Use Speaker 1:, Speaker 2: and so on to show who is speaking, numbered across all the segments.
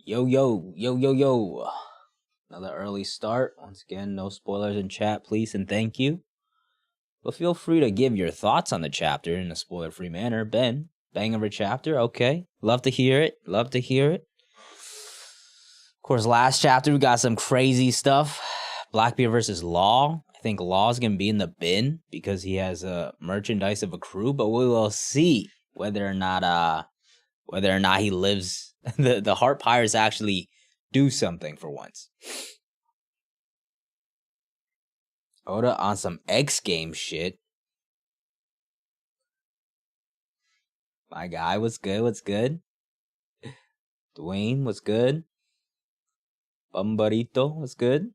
Speaker 1: Yo, yo, yo, yo, yo. Another early start. Once again, no spoilers in chat, please, and thank you. But feel free to give your thoughts on the chapter in a spoiler-free manner. Ben, bang of a chapter, okay. Love to hear it. Love to hear it. Of course, last chapter, we got some crazy stuff. Blackbeard versus Law. I think Law's going to be in the bin because he has a merchandise of a crew, but we will see whether or not he lives. The Heart Pirates actually do something for once. Oda on some X game shit. My guy, what's good? What's good? Dwayne, what's good? Bumbarito, what's good?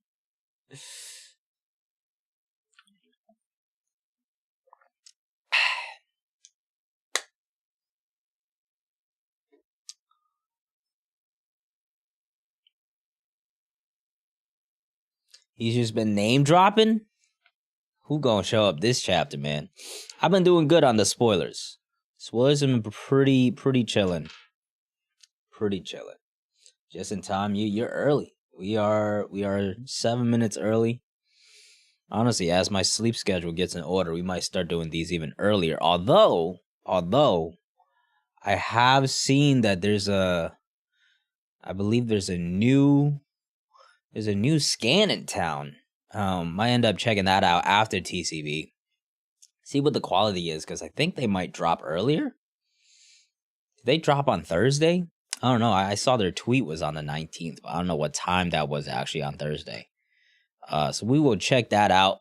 Speaker 1: He's just been name dropping? Who gonna show up this chapter, man? I've been doing good on the spoilers. Spoilers have been pretty chilling. Pretty chilling. Just in time. You're early. We are 7 minutes early. Honestly, as my sleep schedule gets in order, we might start doing these even earlier. Although I have seen that I believe there's a new scan in town. Might end up checking that out after TCB. See what the quality is, because I think they might drop earlier. Did they drop on Thursday? I don't know. I saw their tweet was on the 19th, but I don't know what time that was actually on Thursday. So we will check that out.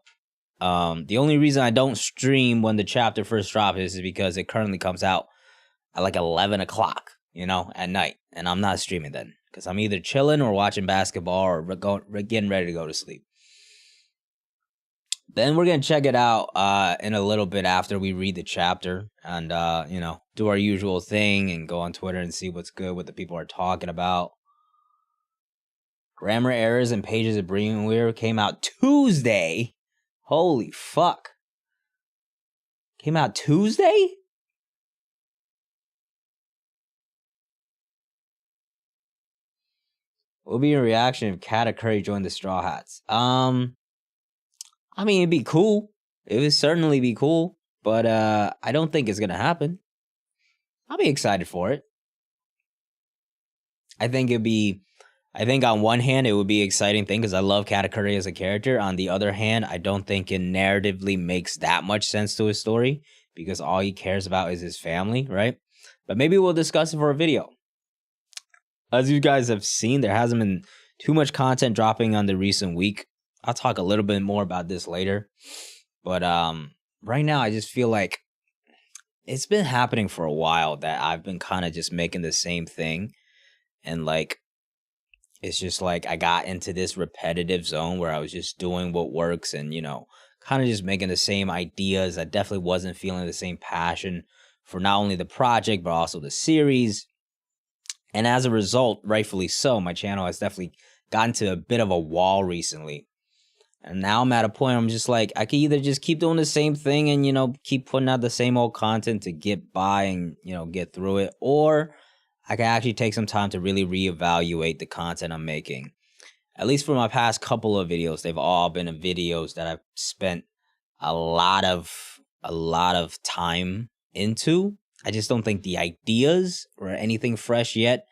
Speaker 1: The only reason I don't stream when the chapter first drops is because it currently comes out at like 11 o'clock, at night. And I'm not streaming then because I'm either chilling or watching basketball or getting ready to go to sleep. Then we're going to check it out in a little bit after we read the chapter and, do our usual thing and go on Twitter and see what's good, what the people are talking about. Grammar errors and pages of Bremenweir came out Tuesday. Holy fuck. Came out Tuesday? What will be your reaction if Kata Curry joined the Straw Hats? I mean, it'd be cool. It would certainly be cool. But I don't think it's going to happen. I'll be excited for it. I think on one hand, it would be an exciting thing because I love Kata Curry as a character. On the other hand, I don't think it narratively makes that much sense to his story because all he cares about is his family, right? But maybe we'll discuss it for a video. As you guys have seen, there hasn't been too much content dropping on the recent week. I'll talk a little bit more about this later. But right now, I just feel like it's been happening for a while that I've been kind of just making the same thing. And like, it's just like I got into this repetitive zone where I was just doing what works and, kind of just making the same ideas. I definitely wasn't feeling the same passion for not only the project, but also the series. And as a result, rightfully so, my channel has definitely gotten to a bit of a wall recently. And now I'm at a point where I'm just like, I can either just keep doing the same thing and, keep putting out the same old content to get by and, get through it. Or I can actually take some time to really reevaluate the content I'm making. At least for my past couple of videos, they've all been videos that I've spent a lot of time into. I just don't think the ideas or anything fresh yet.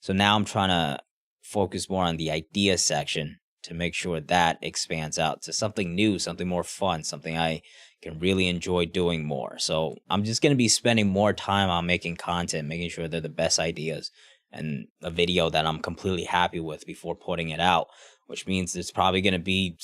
Speaker 1: So now I'm trying to focus more on the idea section to make sure that expands out to something new, something more fun, something I can really enjoy doing more. So I'm just going to be spending more time on making content, making sure they're the best ideas and a video that I'm completely happy with before putting it out, which means there's probably going to be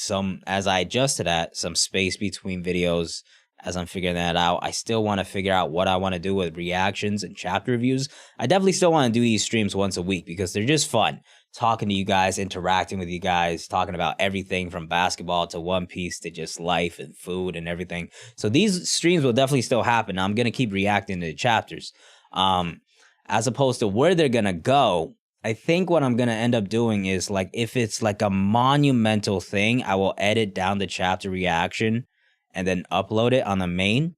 Speaker 1: as I adjust to that, some space between videos as I'm figuring that out. I still want to figure out what I want to do with reactions and chapter reviews. I definitely still want to do these streams once a week because they're just fun. Talking to you guys, interacting with you guys, talking about everything from basketball to One Piece to just life and food and everything. So these streams will definitely still happen. I'm going to keep reacting to the chapters. As opposed to where they're going to go, I think what I'm going to end up doing is like if it's like a monumental thing, I will edit down the chapter reaction and then upload it on the main.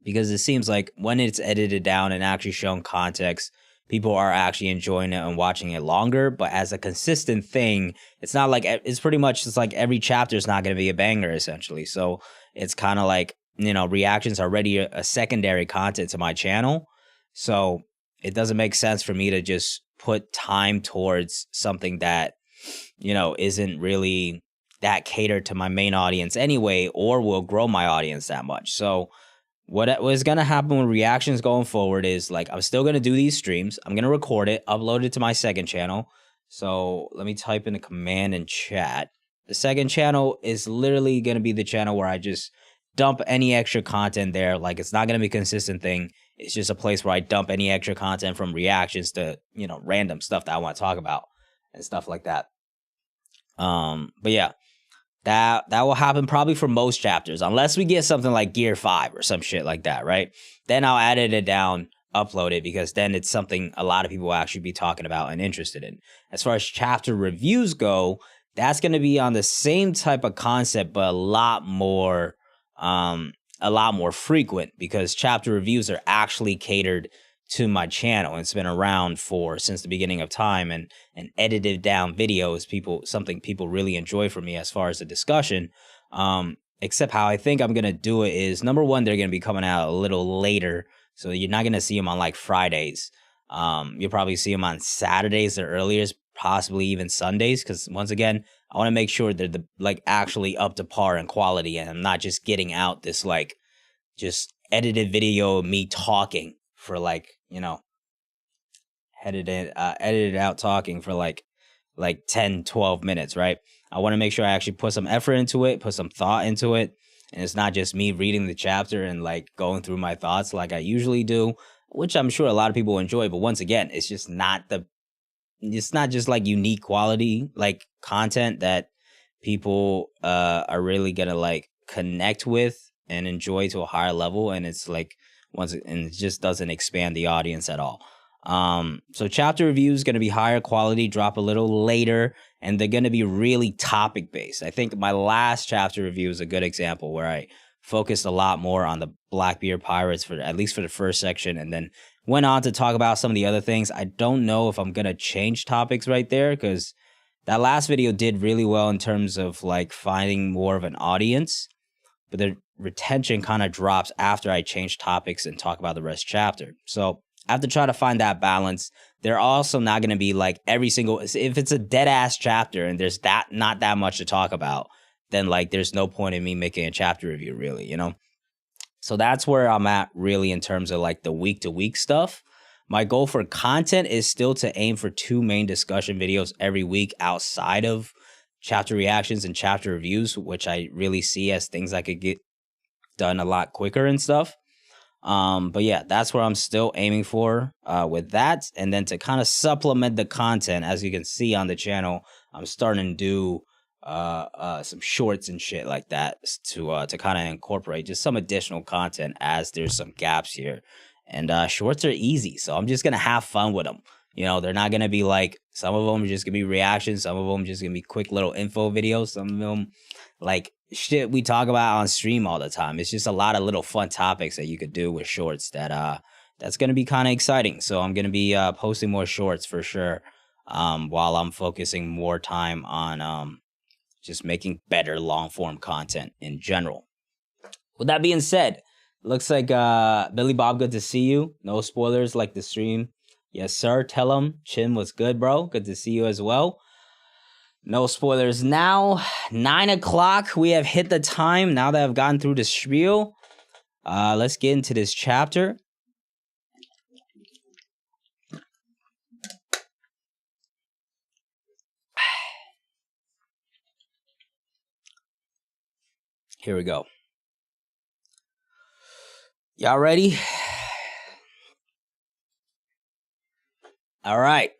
Speaker 1: Because it seems like when it's edited down and actually shown context, people are actually enjoying it and watching it longer. But as a consistent thing, it's not like, it's pretty much just like every chapter is not going to be a banger essentially. So it's kind of like, you know, reactions are already a secondary content to my channel. So it doesn't make sense for me to just put time towards something that, you know, isn't really that catered to my main audience anyway, or will grow my audience that much. So what is going to happen with reactions going forward is, like, I'm still going to do these streams. I'm going to record it, upload it to my second channel. So let me type in a command in chat. The second channel is literally going to be the channel where I just dump any extra content there. Like, it's not going to be a consistent thing. It's just a place where I dump any extra content from reactions to, you know, random stuff that I want to talk about and stuff like that. But yeah, that will happen probably for most chapters, unless we get something like Gear 5 or some shit like that, right? Then I'll edit it down, upload it, because then it's something a lot of people will actually be talking about and interested in. As far as chapter reviews go, that's going to be on the same type of concept, but a lot more frequent, because chapter reviews are actually catered to my channel. It's been around since the beginning of time, and edited down videos, something people really enjoy from me as far as the discussion. Except how I think I'm gonna do it is, number one, they're gonna be coming out a little later, so you're not gonna see them on like Fridays. You'll probably see them on Saturdays or earliest, possibly even Sundays, because once again, I want to make sure they're actually up to par in quality, and I'm not just getting out this like just edited video of me talking for like, you know, edited out talking for like 10, 12 minutes, right? I want to make sure I actually put some effort into it, put some thought into it, and it's not just me reading the chapter and like going through my thoughts like I usually do, which I'm sure a lot of people enjoy. But once again, it's not just like unique quality like content that people are really gonna like connect with and enjoy to a higher level, and it's like and it just doesn't expand the audience at all. So chapter reviews going to be higher quality, drop a little later, and they're going to be really topic based. I think my last chapter review is a good example where I focused a lot more on the Blackbeard pirates at least for the first section, and then went on to talk about some of the other things. I don't know if I'm going to change topics right there, because that last video did really well in terms of like finding more of an audience, but the retention kind of drops after I change topics and talk about the rest chapter. So I have to try to find that balance. They're also not going to be like every single, if it's a dead ass chapter and there's not that much to talk about, then like there's no point in me making a chapter review, really, you know? So that's where I'm at really in terms of like the week to week stuff. My goal for content is still to aim for 2 main discussion videos every week outside of chapter reactions and chapter reviews, which I really see as things I could get done a lot quicker and stuff. But yeah, that's where I'm still aiming for with that. And then to kind of supplement the content, as you can see on the channel, I'm starting to do some shorts and shit like that to kind of incorporate just some additional content as there's some gaps here. And shorts are easy, so I'm just gonna have fun with them. You know, they're not gonna be like, some of them are just gonna be reactions, some of them just gonna be quick little info videos, some of them like shit we talk about on stream all the time. It's just a lot of little fun topics that you could do with shorts that's gonna be kind of exciting. So I'm gonna be posting more shorts for sure, while I'm focusing more time on just making better long form content in general. With that being said, looks like Billy Bob, good to see you. No spoilers, like the stream. Yes, sir. Tell him Chin was good, bro. Good to see you as well. No spoilers now. 9 o'clock. We have hit the time. Now that I've gotten through the spiel, let's get into this chapter. Here we go. Y'all ready? All right.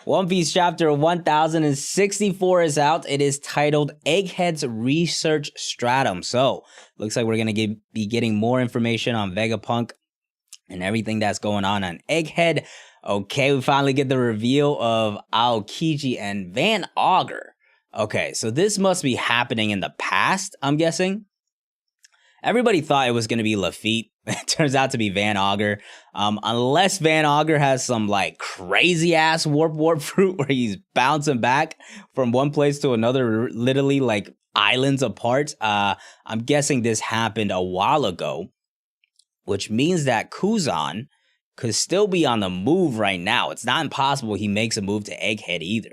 Speaker 1: One Piece chapter 1064 is out. It is titled Egghead's Research Stratum. So, looks like we're going to be getting more information on Vegapunk and everything that's going on Egghead. Okay, we finally get the reveal of Aokiji and Van Augur. Okay, so this must be happening in the past, I'm guessing. Everybody thought it was going to be Lafitte It turns out to be Van Augur. Unless Van Augur has some like crazy ass warp fruit where he's bouncing back from one place to another, literally like islands apart. I'm guessing this happened a while ago, which means that Kuzan could still be on the move right now. It's not impossible he makes a move to Egghead either.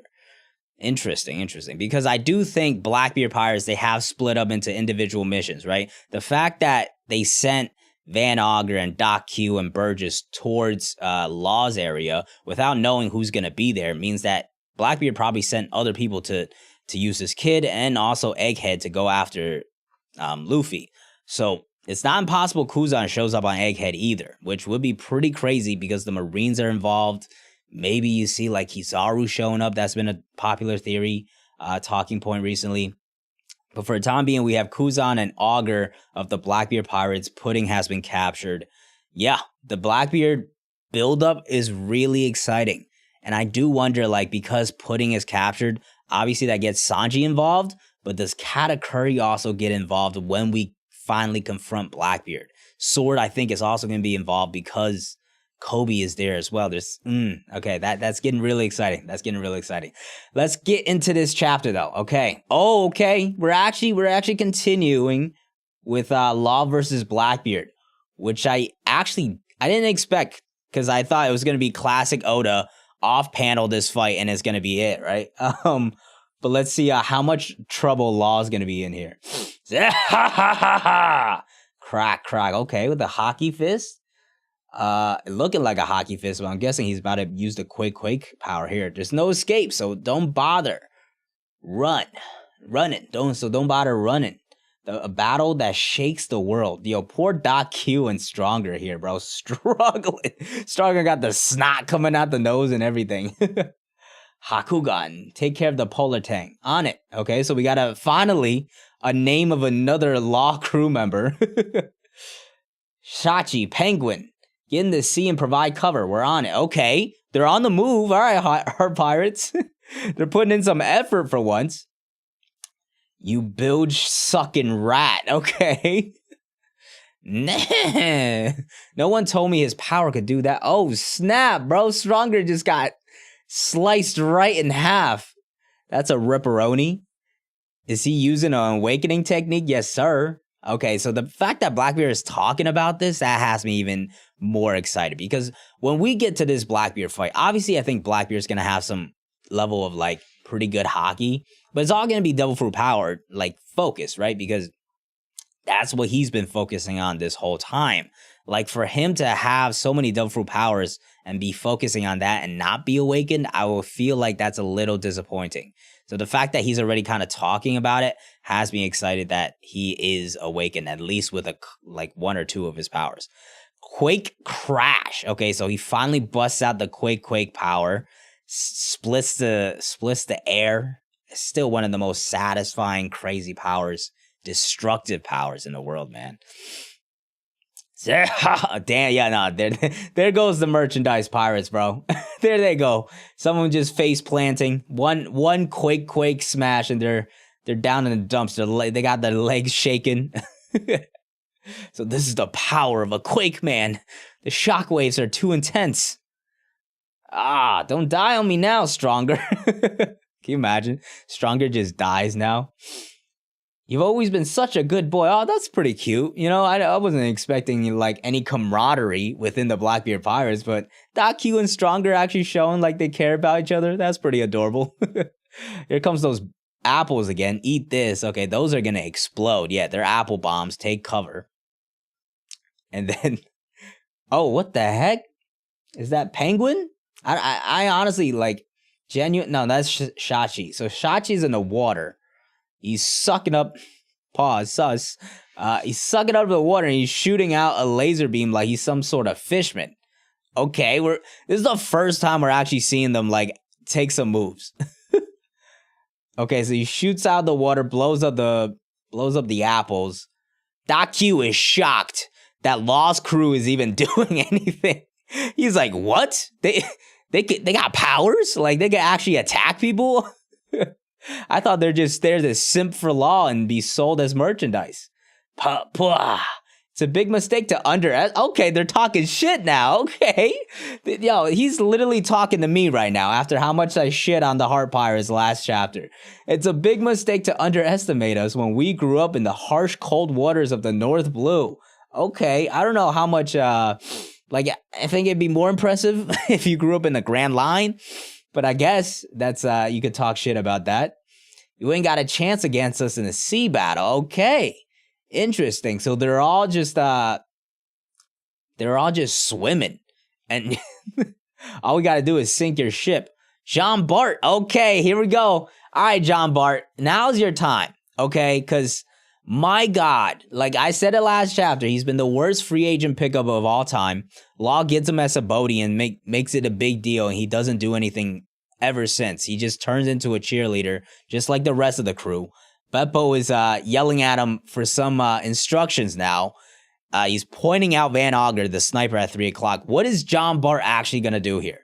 Speaker 1: Interesting. Because I do think Blackbeard Pirates, they have split up into individual missions, right? The fact that they sent Van Augur and Doc Q and Burgess towards Law's area without knowing who's going to be there means that Blackbeard probably sent other people to use this kid and also Egghead to go after Luffy. So it's not impossible Kuzan shows up on Egghead either, which would be pretty crazy because the Marines are involved. Maybe you see like Kizaru showing up. That's been a popular theory, talking point recently. But for the time being, we have Kuzan and Augur of the Blackbeard Pirates. Pudding has been captured. Yeah, the Blackbeard buildup is really exciting. And I do wonder, like, because Pudding is captured, obviously that gets Sanji involved. But does Katakuri also get involved when we finally confront Blackbeard? Sword, I think, is also going to be involved because Kobe is there as well. There's okay, that's getting really exciting. Let's get into this chapter though. Okay. Oh, okay. We're actually continuing with Law versus Blackbeard, which I didn't expect because I thought it was gonna be classic Oda off panel this fight and it's gonna be it, right? But let's see how much trouble Law is gonna be in here. Crack. Okay, with the hockey fist. Looking like a hockey fist, but I'm guessing he's about to use the Quake power here. There's no escape, so don't bother. Running. Don't bother running. A battle that shakes the world. Yo, poor Doc Q and Stronger here, bro. Struggling. Stronger got the snot coming out the nose and everything. Hakugan, take care of the polar tank. On it. Okay, so we got finally a name of another Law crew member. Shachi, Penguin. Get in the sea and provide cover. We're on it. Okay. They're on the move. All right, our pirates. They're putting in some effort for once. You bilge-sucking rat. Okay. Nah. No one told me his power could do that. Oh, snap, bro. Stronger just got sliced right in half. That's a ripperoni. Is he using an awakening technique? Yes, sir. Okay, so the fact that Blackbeard is talking about this, that has me even more excited. Because when we get to this Blackbeard fight, obviously I think Blackbeard's going to have some level of, like, pretty good hockey. But it's all going to be Devil Fruit power, like, focus, right? Because that's what he's been focusing on this whole time. Like, for him to have so many Devil Fruit powers and be focusing on that and not be awakened, I will feel like that's a little disappointing. So the fact that he's already kind of talking about it has me excited that he is awakened, at least with one or two of his powers. Quake Crash. Okay, so he finally busts out the Quake power, splits the air. It's still one of the most satisfying, crazy powers, destructive powers in the world, man. Damn, yeah, no, there goes the merchandise pirates, bro. There they go. Someone just face planting. One quake smash, and they're down in the dumps. They got their legs shaking. So this is the power of a Quake man. The shockwaves are too intense. Don't die on me now, Stronger. Can you imagine? Stronger just dies now. You've always been such a good boy. Oh, that's pretty cute. You know, I wasn't expecting like any camaraderie within the Blackbeard Pirates, but Doc Q and Stronger actually showing like they care about each other. That's pretty adorable. Here comes those apples again. Eat this. Okay, those are gonna explode. Yeah, they're apple bombs. Take cover. And then, oh, what the heck? Is that Penguin? I honestly like genuine. No, that's Shachi. So Shachi's in the water. He's sucking up, sus. He's sucking up the water and he's shooting out a laser beam like he's some sort of fishman. Okay, this is the first time we're actually seeing them like take some moves. Okay, so he shoots out the water, blows up the apples. Doc Q is shocked that Law's crew is even doing anything. He's like, what? They got powers? Like they can actually attack people? I thought they're just there to simp for Law and be sold as merchandise. It's a big mistake to Okay, they're talking shit now. Okay. Yo, he's literally talking to me right now after how much I shit on the Heart Pirates last chapter. It's a big mistake to underestimate us when we grew up in the harsh, cold waters of the North Blue. Okay, I don't know how much, I think it'd be more impressive if you grew up in the Grand Line, but I guess that's, you could talk shit about that. You ain't got a chance against us in a sea battle. Okay. Interesting. So they're all just swimming, and all we got to do is sink your ship. Jean Bart. Okay, here we go. All right, Jean Bart, now's your time. Okay, because my God, like I said it last chapter, he's been the worst free agent pickup of all time. Law gets him as a Bodhi and makes it a big deal, and he doesn't do anything ever since. He just turns into a cheerleader, just like the rest of the crew. Beppo is yelling at him for some instructions now. He's pointing out Van Auger, the sniper, at 3 o'clock. What is John Bart actually going to do here?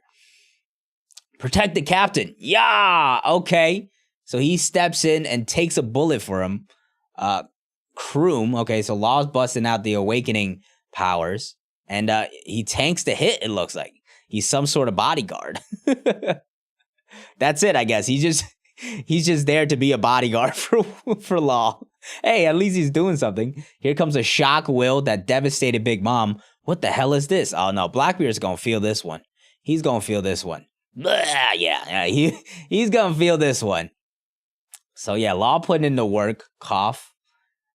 Speaker 1: Protect the captain. Yeah, okay. So he steps in and takes a bullet for him. Kroom, okay, so Law's busting out the awakening powers. And he tanks the hit, it looks like. He's some sort of bodyguard. That's it, I guess. He's just there to be a bodyguard for Law. Hey, at least he's doing something. Here comes a shock will that devastated Big Mom. What the hell is this? Oh no, Blackbeard's gonna feel this one. He's gonna feel this one. Blah, yeah, he's gonna feel this one. So yeah, Law putting in the work, cough.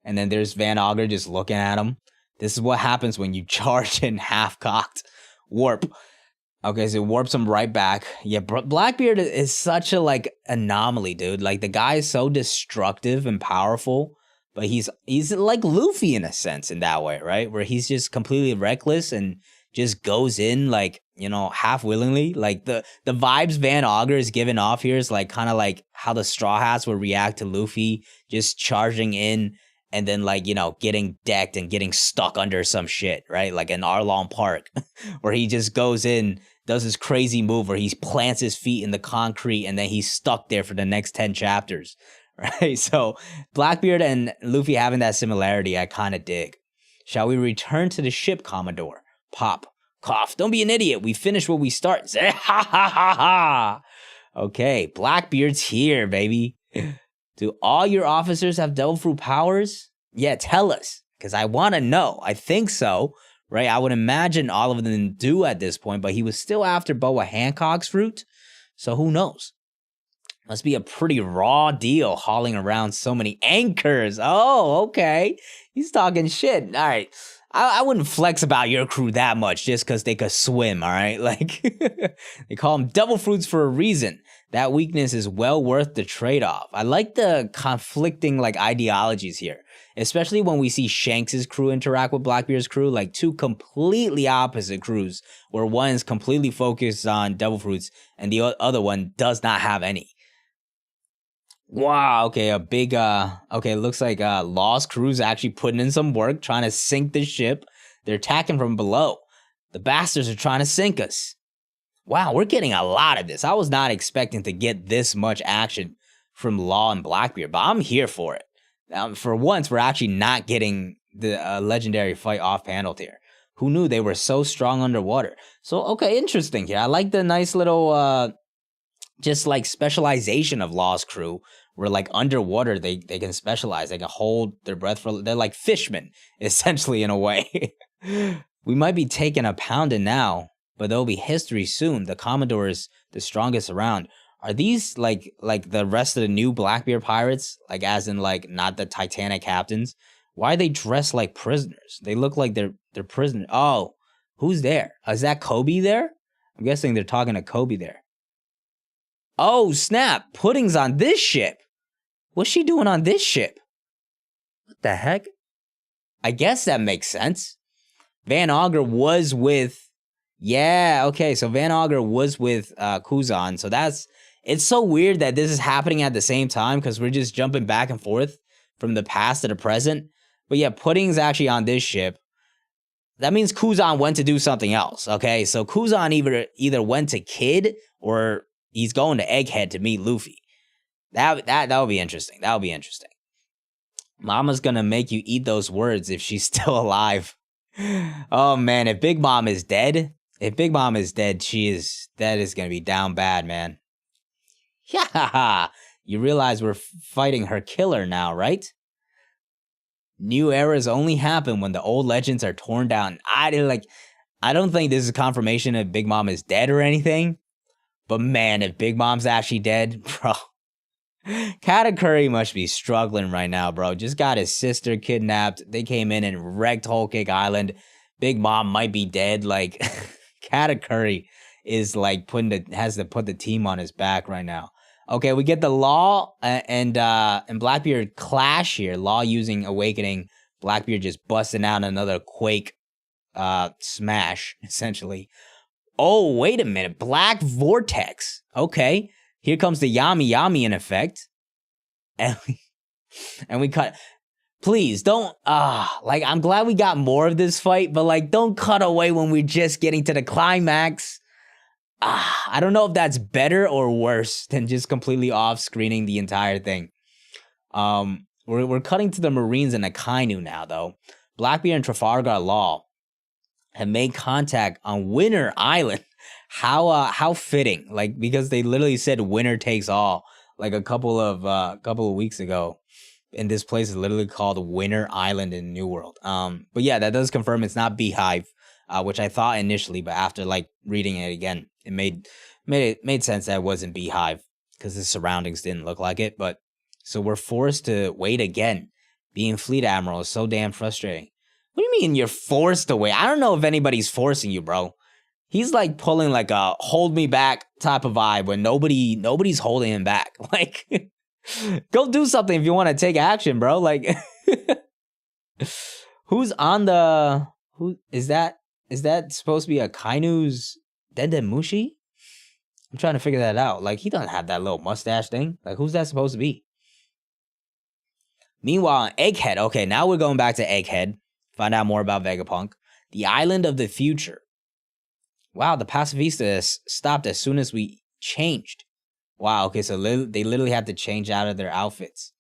Speaker 1: And then there's Van Auger just looking at him. This is what happens when you charge in half-cocked warp. Okay, so it warps him right back. Yeah, Blackbeard is such a, anomaly, dude. Like, the guy is so destructive and powerful, but he's like Luffy in a sense in that way, right? Where he's just completely reckless and just goes in, half willingly. Like, the vibes Van Auger is giving off here is, kind of like how the Straw Hats would react to Luffy just charging in and then, getting decked and getting stuck under some shit, right? Like in Arlong Park, where he just goes in, does this crazy move where he plants his feet in the concrete and then he's stuck there for the next 10 chapters, right? So Blackbeard and Luffy having that similarity, I kind of dig. Shall we return to the ship, Commodore? Pop. Cough. Don't be an idiot. We finish what we start. Say, ha ha ha ha. Okay, Blackbeard's here, baby. Do all your officers have devil fruit powers? Yeah, tell us, because I want to know. I think so. Right, I would imagine all of them do at this point, but he was still after Boa Hancock's fruit, so who knows? Must be a pretty raw deal hauling around so many anchors. Oh, okay. He's talking shit. All right, I wouldn't flex about your crew that much just because they could swim, all right? Like, they call them devil fruits for a reason. That weakness is well worth the trade-off. I like the conflicting, ideologies here. Especially when we see Shanks' crew interact with Blackbeard's crew, like two completely opposite crews, where one is completely focused on devil fruits and the other one does not have any. Wow, okay, a big, looks like Law's crew's actually putting in some work, trying to sink the ship. They're attacking from below. The bastards are trying to sink us. Wow, we're getting a lot of this. I was not expecting to get this much action from Law and Blackbeard, but I'm here for it. For once, we're actually not getting the legendary fight off-paneled here. Who knew they were so strong underwater? So, okay, interesting here. I like the nice little, specialization of Law's crew, where, underwater, they can specialize. They can hold their breath they're like fishmen, essentially, in a way. We might be taking a pounding now, but there'll be history soon. The Commodore is the strongest around. Are these like the rest of the new Blackbeard pirates? As in not the Titanic captains? Why are they dressed like prisoners? They look like they're prisoners. Oh, who's there? Is that Kobe there? I'm guessing they're talking to Kobe there. Oh, snap. Pudding's on this ship. What's she doing on this ship? What the heck? I guess that makes sense. Van Auger was with... Yeah, okay, so Van Auger was with Kuzan, so it's so weird that this is happening at the same time because we're just jumping back and forth from the past to the present. But yeah, Pudding's actually on this ship. That means Kuzan went to do something else, okay? So Kuzan either went to Kid or he's going to Egghead to meet Luffy. That would be interesting. That would be interesting. Mama's gonna make you eat those words if she's still alive. Oh man, if Big Mom is dead, that is gonna be down bad, man. Yeah, you realize we're fighting her killer now, right? New eras only happen when the old legends are torn down. I don't think this is confirmation that Big Mom is dead or anything. But man, if Big Mom's actually dead, bro, Katakuri must be struggling right now, bro. Just got his sister kidnapped. They came in and wrecked Whole Cake Island. Big Mom might be dead. Like, Katakuri is like has to put the team on his back right now. Okay, we get the Law and Blackbeard clash here. Law using Awakening. Blackbeard just busting out another Quake smash, essentially. Oh, wait a minute. Black Vortex. Okay. Here comes the Yami Yami in effect. And we cut. Please, don't, I'm glad we got more of this fight, but, like, don't cut away when we're just getting to the climax. I don't know if that's better or worse than just completely off-screening the entire thing. We're cutting to the Marines and Akainu now, though. Blackbeard and Trafalgar Law have made contact on Winter Island. How fitting, like, because they literally said winner takes all, like a couple of weeks ago, and this place is literally called Winter Island in New World. But yeah, that does confirm it's not Beehive, which I thought initially, but after like reading it again, it made sense that it wasn't Beehive because the surroundings didn't look like it. But so we're forced to wait again. Being Fleet Admiral is so damn frustrating. What do you mean you're forced to wait? I don't know if anybody's forcing you, bro. He's like pulling like a hold me back type of vibe when nobody's holding him back. Like, go do something if you want to take action, bro. Like, who's on the, who is that? Is that supposed to be Akainu's Dendemushi? I'm trying to figure that out. Like, he doesn't have that little mustache thing. Like, who's that supposed to be? Meanwhile, Egghead. Okay, now we're going back to Egghead. Find out more about Vegapunk. The Island of the Future. Wow, the Pacifista stopped as soon as we changed. Wow, okay, so they literally had to change out of their outfits.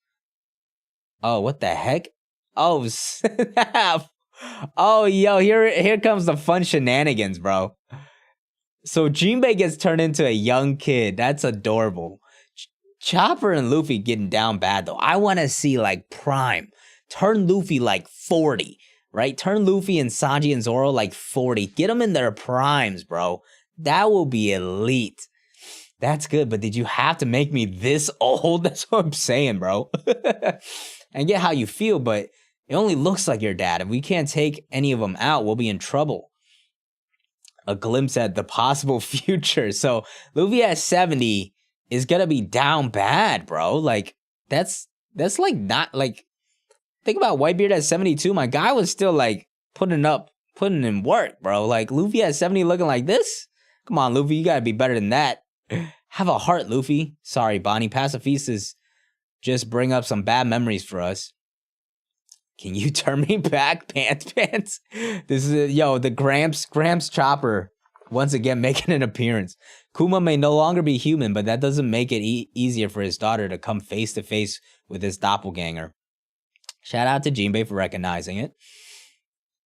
Speaker 1: Oh, what the heck? Oh, snap. Oh, yo, here comes the fun shenanigans, bro. So Jinbei gets turned into a young kid. That's adorable. Chopper and Luffy getting down bad, though. I want to see, like, Prime. Turn Luffy, like, 40. Right? Turn Luffy and Sanji and Zoro like 40. Get them in their primes, bro. That will be elite. That's good, but did you have to make me this old? That's what I'm saying, bro. I get how you feel, but it only looks like your dad. If we can't take any of them out, we'll be in trouble. A glimpse at the possible future. So Luffy at 70 is gonna be down bad, bro. Like, that's like not like, think about Whitebeard at 72. My guy was still like putting in work, bro. Like, Luffy at 70 looking like this? Come on, Luffy, you gotta be better than that. Have a heart, Luffy. Sorry, Bonnie. Pacifistas just bring up some bad memories for us. Can you turn me back, Pants? This is, the Gramps Chopper once again making an appearance. Kuma may no longer be human, but that doesn't make it easier for his daughter to come face to face with his doppelganger. Shout out to Jinbei for recognizing it.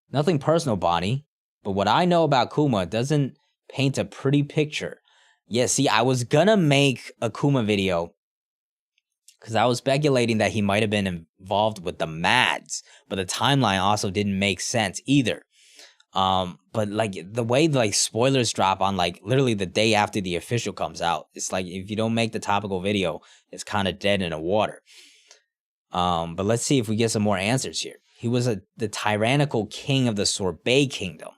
Speaker 1: Nothing personal, Bonnie, but what I know about Kuma doesn't paint a pretty picture. Yeah, see, I was gonna make a Kuma video because I was speculating that he might have been involved with the Mads, but the timeline also didn't make sense either. But like the way like spoilers drop on like literally the day after the official comes out, it's like if you don't make the topical video, it's kind of dead in the water. But let's see if we get some more answers here. He was the tyrannical king of the Sorbet Kingdom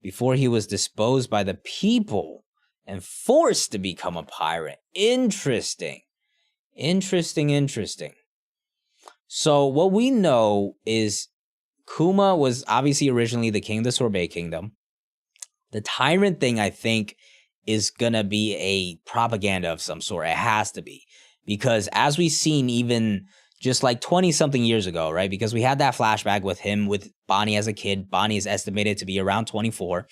Speaker 1: before he was disposed by the people and forced to become a pirate. Interesting. So what we know is Kuma was obviously originally the king of the Sorbet Kingdom. The tyrant thing, I think, is gonna be a propaganda of some sort. It has to be. Because as we've seen even just like 20-something years ago, right? Because we had that flashback with him with Bonnie as a kid. Bonnie is estimated to be around 24.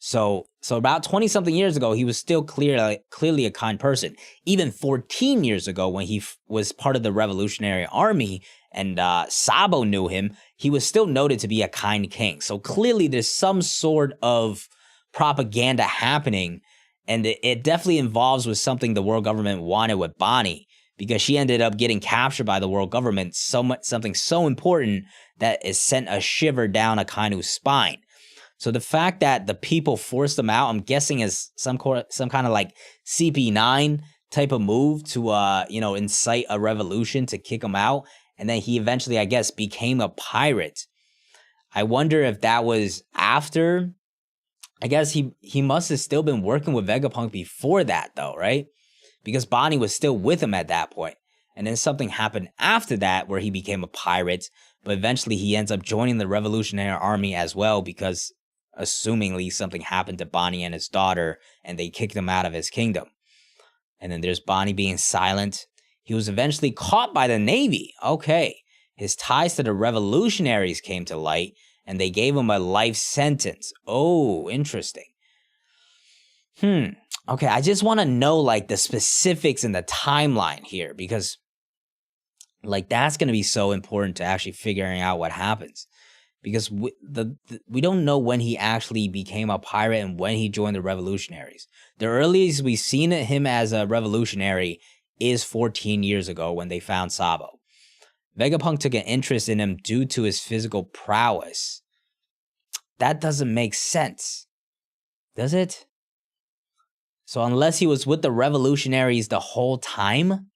Speaker 1: So about 20-something years ago, he was still clearly a kind person. Even 14 years ago, when he was part of the Revolutionary Army and Sabo knew him, he was still noted to be a kind king. So clearly there's some sort of propaganda happening, and it definitely involves with something the world government wanted with Bonnie, because she ended up getting captured by the world government, something so important that it sent a shiver down Akainu's spine. So the fact that the people forced him out, I'm guessing is some kind of like CP9 type of move to incite a revolution to kick him out, and then he eventually, I guess, became a pirate. I wonder if that was after. I guess he must have still been working with Vegapunk before that, though, right? Because Bonnie was still with him at that point. And then something happened after that where he became a pirate, but eventually he ends up joining the Revolutionary Army as well, because assumingly something happened to Bonnie and his daughter and they kicked him out of his kingdom. And then there's Bonnie being silent. He was eventually caught by the Navy. Okay. His ties to the revolutionaries came to light, and they gave him a life sentence. Oh, interesting. Okay, I just want to know, like, the specifics in the timeline here, because, like, that's going to be so important to actually figuring out what happens. Because we don't know when he actually became a pirate and when he joined the revolutionaries. The earliest we've seen him as a revolutionary is 14 years ago when they found Sabo. Vegapunk took an interest in him due to his physical prowess. That doesn't make sense, does it? So unless he was with the revolutionaries the whole time,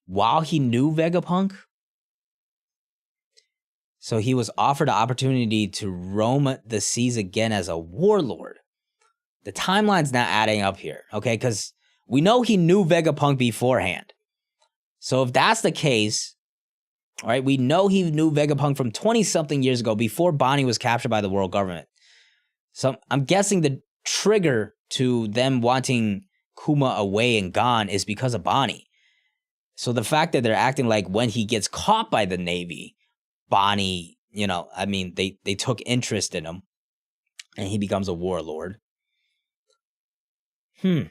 Speaker 1: while he knew Vegapunk, so he was offered the opportunity to roam the seas again as a warlord. The timeline's not adding up here, okay? Because we know he knew Vegapunk beforehand. So if that's the case, all right, we know he knew Vegapunk from 20-something years ago before Bonnie was captured by the world government. So I'm guessing the trigger to them wanting Kuma away and gone is because of Bonnie. So the fact that they're acting like when he gets caught by the Navy, Bonnie, they took interest in him and he becomes a warlord. But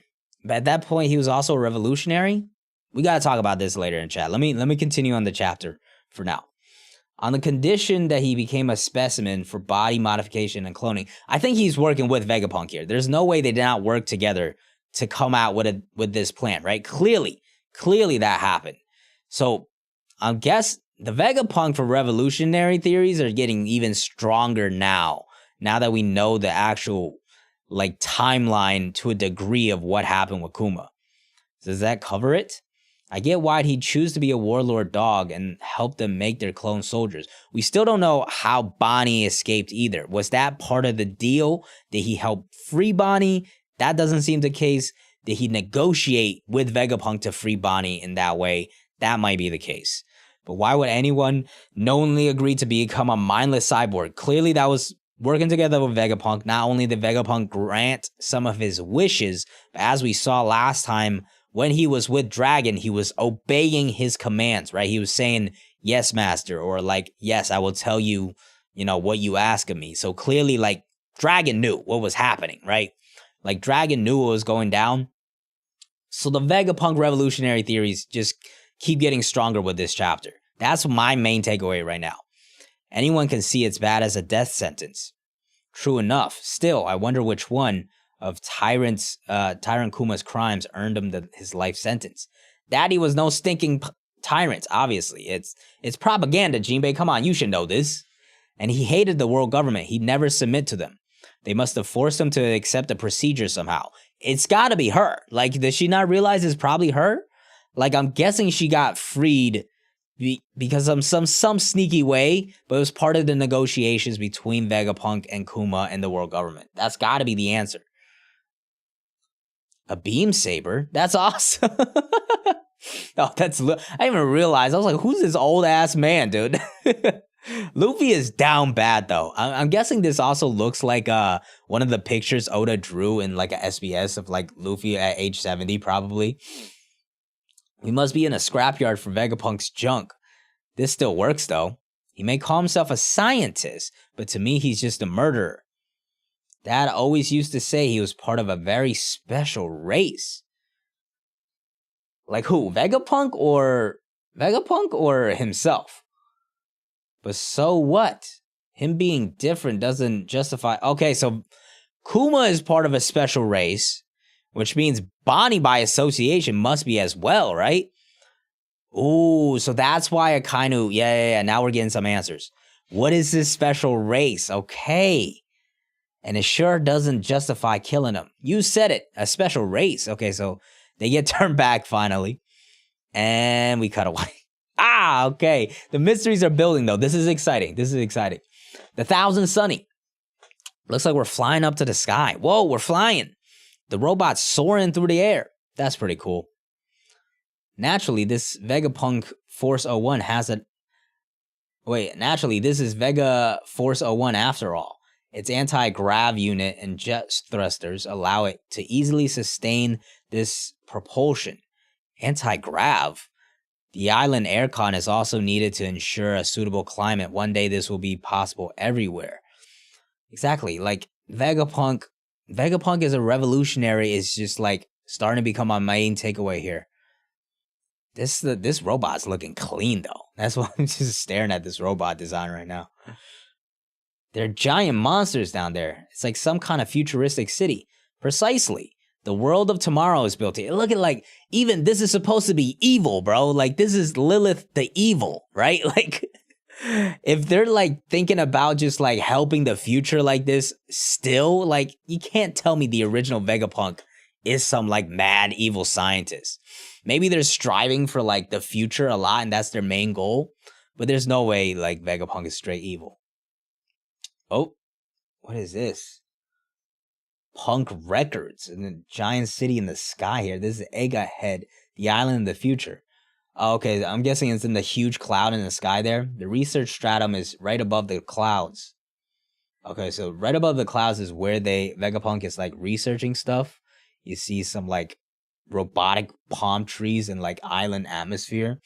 Speaker 1: at that point, he was also a revolutionary. We got to talk about this later in chat. Let me continue on the chapter for now. On the condition that he became a specimen for body modification and cloning. I think he's working with Vegapunk here. There's no way they did not work together to come out with this plan, right? Clearly that happened. So I guess the Vegapunk for revolutionary theories are getting even stronger now that we know the actual timeline to a degree of what happened with Kuma. Does that cover it? I get why he'd choose to be a warlord dog and help them make their clone soldiers. We still don't know how Bonnie escaped either. Was that part of the deal? Did he help free Bonnie? That doesn't seem the case. Did he negotiate with Vegapunk to free Bonnie in that way? That might be the case. But why would anyone knowingly agree to become a mindless cyborg? Clearly that was working together with Vegapunk. Not only did Vegapunk grant some of his wishes, but as we saw last time, when he was with Dragon, he was obeying his commands, right? He was saying, yes, master, or yes, I will tell you, what you ask of me. So clearly, Dragon knew what was happening, right? Dragon knew what was going down. So the Vegapunk revolutionary theories just keep getting stronger with this chapter. That's my main takeaway right now. Anyone can see it's bad as a death sentence. True enough. Still, I wonder which one of Tyrant Kuma's crimes earned him his life sentence. Daddy was no stinking tyrant, obviously. It's propaganda, Jinbei. Come on, you should know this. And he hated the world government. He'd never submit to them. They must have forced him to accept a procedure somehow. It's gotta be her. Does she not realize it's probably her? I'm guessing she got freed because of some sneaky way, but it was part of the negotiations between Vegapunk and Kuma and the world government. That's gotta be the answer. A beam saber? That's awesome. Oh, I didn't even realize. I was like, who's this old ass man, dude? Luffy is down bad, though. I'm guessing this also looks like one of the pictures Oda drew in a SBS of Luffy at age 70, probably. We must be in a scrapyard for Vegapunk's junk. This still works, though. He may call himself a scientist, but to me, he's just a murderer. Dad always used to say he was part of a very special race. Who? Vegapunk or Vegapunk or himself? But so what? Him being different doesn't justify... Okay, so Kuma is part of a special race, which means Bonnie by association must be as well, right? Ooh, so that's why Akainu... Yeah, now we're getting some answers. What is this special race? Okay. And it sure doesn't justify killing him. You said it, a special race. Okay, so they get turned back finally. And we cut away. Okay. The mysteries are building, though. This is exciting. The Thousand Sunny. Looks like we're flying up to the sky. Whoa, we're flying. The robot's soaring through the air. That's pretty cool. Naturally, this Vegapunk Force 01 has a... Wait, naturally, this is Vega Force 01 after all. Its anti-grav unit and jet thrusters allow it to easily sustain this propulsion. Anti-grav? The island aircon is also needed to ensure a suitable climate. One day this will be possible everywhere. Exactly, like Vegapunk is a revolutionary, is just like starting to become my main takeaway here. This robot's looking clean though. That's why I'm just staring at this robot design right now. There are giant monsters down there. It's like some kind of futuristic city. Precisely. The world of tomorrow is built here. Look at, like, even this is supposed to be evil, bro. Like, this is Lilith the evil, right? Like, if they're, like, thinking about just, like, helping the future like this still, like, you can't tell me the original Vegapunk is some, like, mad evil scientist. Maybe they're striving for, like, the future a lot and that's their main goal. But there's no way, like, Vegapunk is straight evil. Oh, what is this? Punk Records in the giant city in the sky here. This is Ega Head, the island in the future. Oh, okay, I'm guessing it's in the huge cloud in the sky there. The research stratum is right above the clouds. Okay, so right above the clouds is where Vegapunk is like researching stuff. You see some like robotic palm trees and like island atmosphere.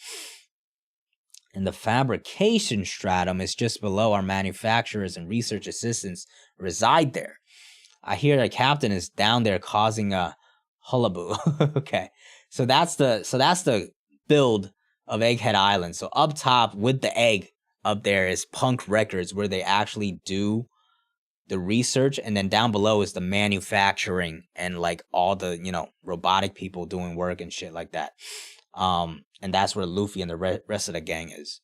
Speaker 1: And the fabrication stratum is just below. Our manufacturers and research assistants reside there. I hear the captain is down there causing a hullabaloo. Okay, so that's the build of Egghead Island. So up top with the egg up there is Punk Records, where they actually do the research, and then down below is the manufacturing and like all the, you know, robotic people doing work and shit like that. And that's where Luffy and the rest of the gang is.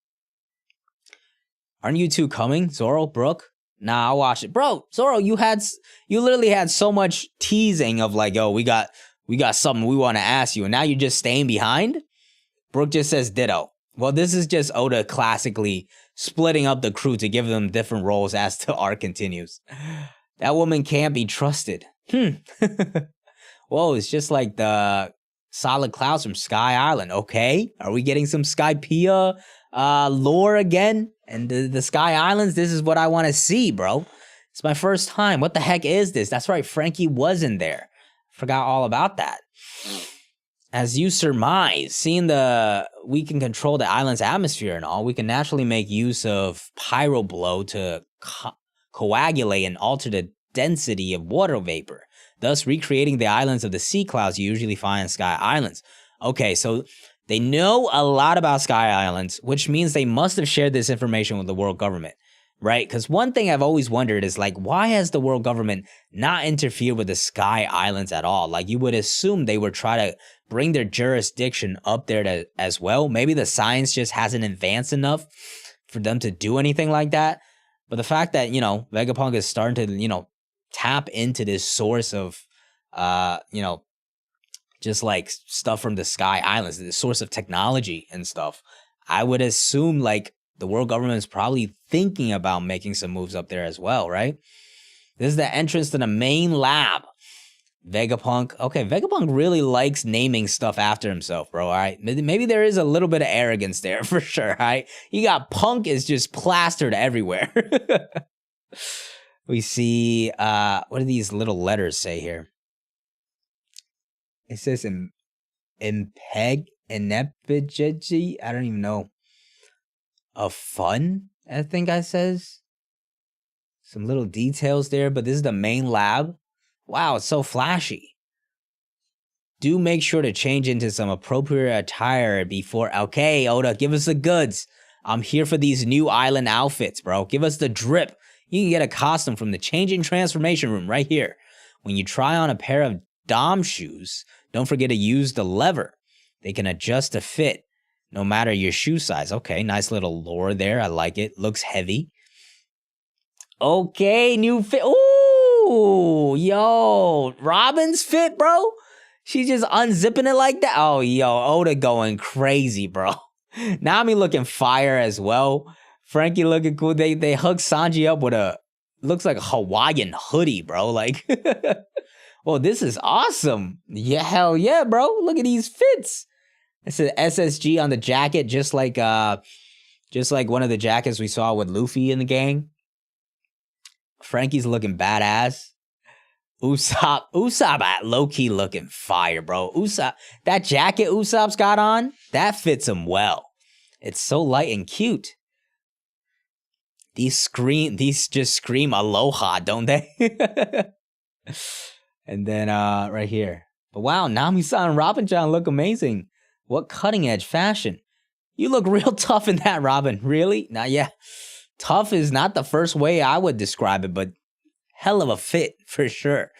Speaker 1: Aren't you two coming, Zoro, Brook? Nah, I'll watch it. Bro, Zoro, you literally had so much teasing of like, yo, we got something we want to ask you, and now you're just staying behind? Brook just says ditto. Well, this is just Oda classically splitting up the crew to give them different roles as the arc continues. That woman can't be trusted. Whoa, it's just like the solid clouds from Sky Island. Okay, are we getting some Skypiea lore again? And the Sky Islands, this is what I want to see, bro. It's my first time. What the heck is this? That's right, Frankie was in there. Forgot all about that. As you surmise, seeing we can control the island's atmosphere and all, we can naturally make use of pyroblow to coagulate and alter the density of water vapor, thus recreating the islands of the sea clouds you usually find in Sky Islands. Okay, so they know a lot about Sky Islands, which means they must have shared this information with the world government, right? Because one thing I've always wondered is, like, why has the world government not interfered with the Sky Islands at all? Like, you would assume they would try to bring their jurisdiction up there as well. Maybe the science just hasn't advanced enough for them to do anything like that. But the fact that, you know, Vegapunk is starting to, you know, tap into this source of, you know, just like stuff from the Sky Islands, the source of technology and stuff, I would assume like the world government is probably thinking about making some moves up there as well, right? This is the entrance to the main lab. Vegapunk. Okay, Vegapunk really likes naming stuff after himself, bro, all right? Maybe there is a little bit of arrogance there for sure, all right? You got Punk is just plastered everywhere. We see, what do these little letters say here? It says Impeg, Inepigeji, I don't even know. A fun, I think I says. Some little details there, but this is the main lab. Wow, it's so flashy. do make sure to change into some appropriate attire before. Okay, Oda, give us the goods. I'm here for these new island outfits, bro. Give us the drip. You can get a costume from the changing transformation room right here. When you try on a pair of Dom shoes, don't forget to use the lever. They can adjust to fit, no matter your shoe size. Okay, nice little lore there. I like it. Looks heavy. Okay, new fit. Ooh, yo, Robin's fit, bro. She's just unzipping it like that. Oh, yo, Oda going crazy, bro. Nami looking fire as well. Frankie looking cool. They hook Sanji up with a, looks like a Hawaiian hoodie, bro. Like, well, this is awesome. Yeah, hell yeah, bro. Look at these fits. It's an SSG on the jacket, just like one of the jackets we saw with Luffy in the gang. Frankie's looking badass. Usopp low-key looking fire, bro. Usopp, that jacket Usopp's got on, that fits him well. It's so light and cute. These just scream aloha, don't they? And then right here. But wow, Nami-san and Robin-chan look amazing. What cutting edge fashion. You look real tough in that, Robin. Really? Now, yeah. Tough is not the first way I would describe it, but hell of a fit for sure.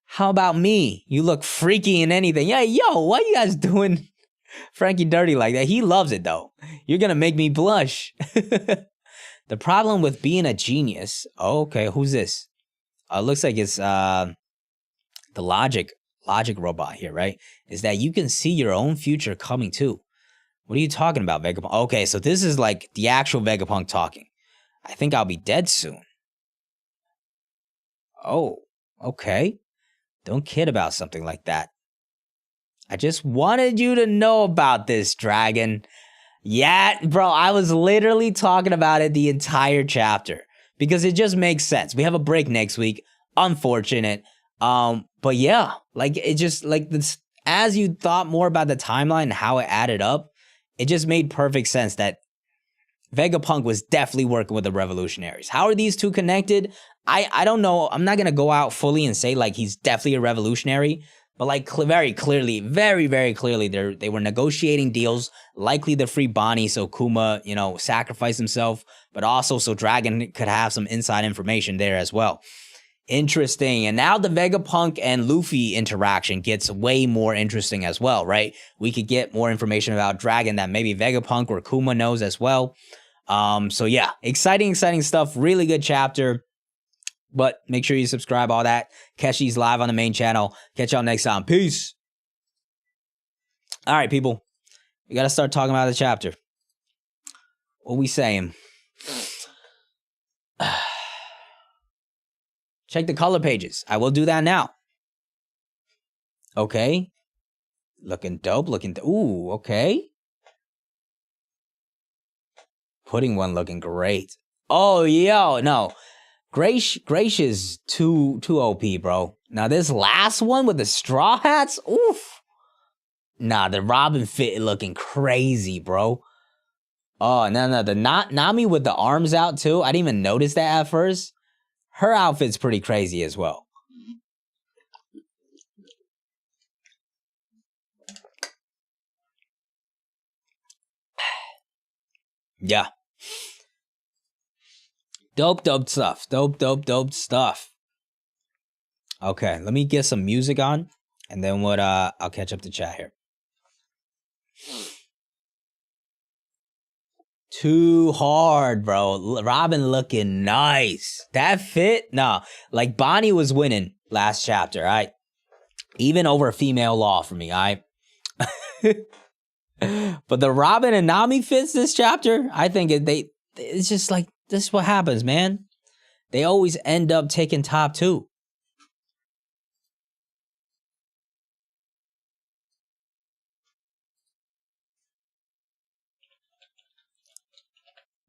Speaker 1: How about me? You look freaky in anything. Yeah, yo, why you guys doing Frankie dirty like that? He loves it though. You're gonna make me blush. The problem with being a genius. Oh, okay, who's this? Looks like it's the logic robot here, right? Is that you can see your own future coming too. What are you talking about, Vegapunk? Okay, so this is like the actual Vegapunk talking. I think I'll be dead soon. Oh, okay. Don't kid about something like that. I just wanted you to know about this, Dragon. Yeah, bro, I was literally talking about it the entire chapter because it just makes sense. We have a break next week. Unfortunate. But yeah, like it just like this, as you thought more about the timeline and how it added up, it just made perfect sense that Vegapunk was definitely working with the revolutionaries. How are these two connected? I don't know. I'm not going to go out fully and say like he's definitely a revolutionary, but like very clearly, very clearly, they were negotiating deals, likely to free Bonnie so Kuma, sacrificed himself, but also so Dragon could have some inside information there as well. Interesting. And now the Vegapunk and Luffy interaction gets way more interesting as well, right? We could get more information about Dragon that maybe Vegapunk or Kuma knows as well. So yeah, exciting stuff. Really good chapter. But make sure you subscribe, all that. Catch these live on the main channel. Catch y'all next time. Peace. All right, people. We got to start talking about the chapter. What we saying? Check the color pages. I will do that now. Okay. Looking dope. Ooh, okay. Pudding one looking great. Oh, yo, no. Gracious too OP, bro. Now this last one with the straw hats, oof. Nah, the Robin fit looking crazy, bro. Oh, no, the Nami with the arms out too. I didn't even notice that at first. Her outfit's pretty crazy as well. Yeah. Dope stuff. Dope stuff. Okay, let me get some music on, and then I'll catch up the chat here. Too hard, bro. Robin looking nice. That fit? No. Like Bonnie was winning last chapter, all right? Even over female law for me, all right? But the Robin and Nami fits this chapter. I think it's just like, this is what happens, man. They always end up taking top two.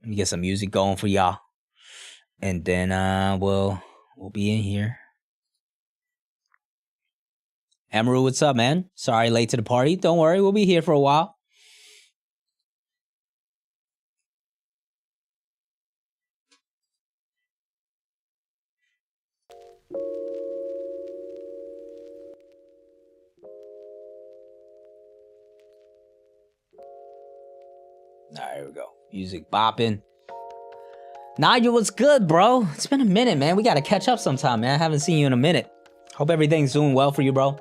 Speaker 1: Let me get some music going for y'all. And then we'll be in here. Amaru, what's up, man? Sorry, late to the party. Don't worry, we'll be here for a while. All right, here we go. Music bopping. Nigel, what's good, bro? It's been a minute, man. We gotta catch up sometime, man. I haven't seen you in a minute. Hope everything's doing well for you, bro.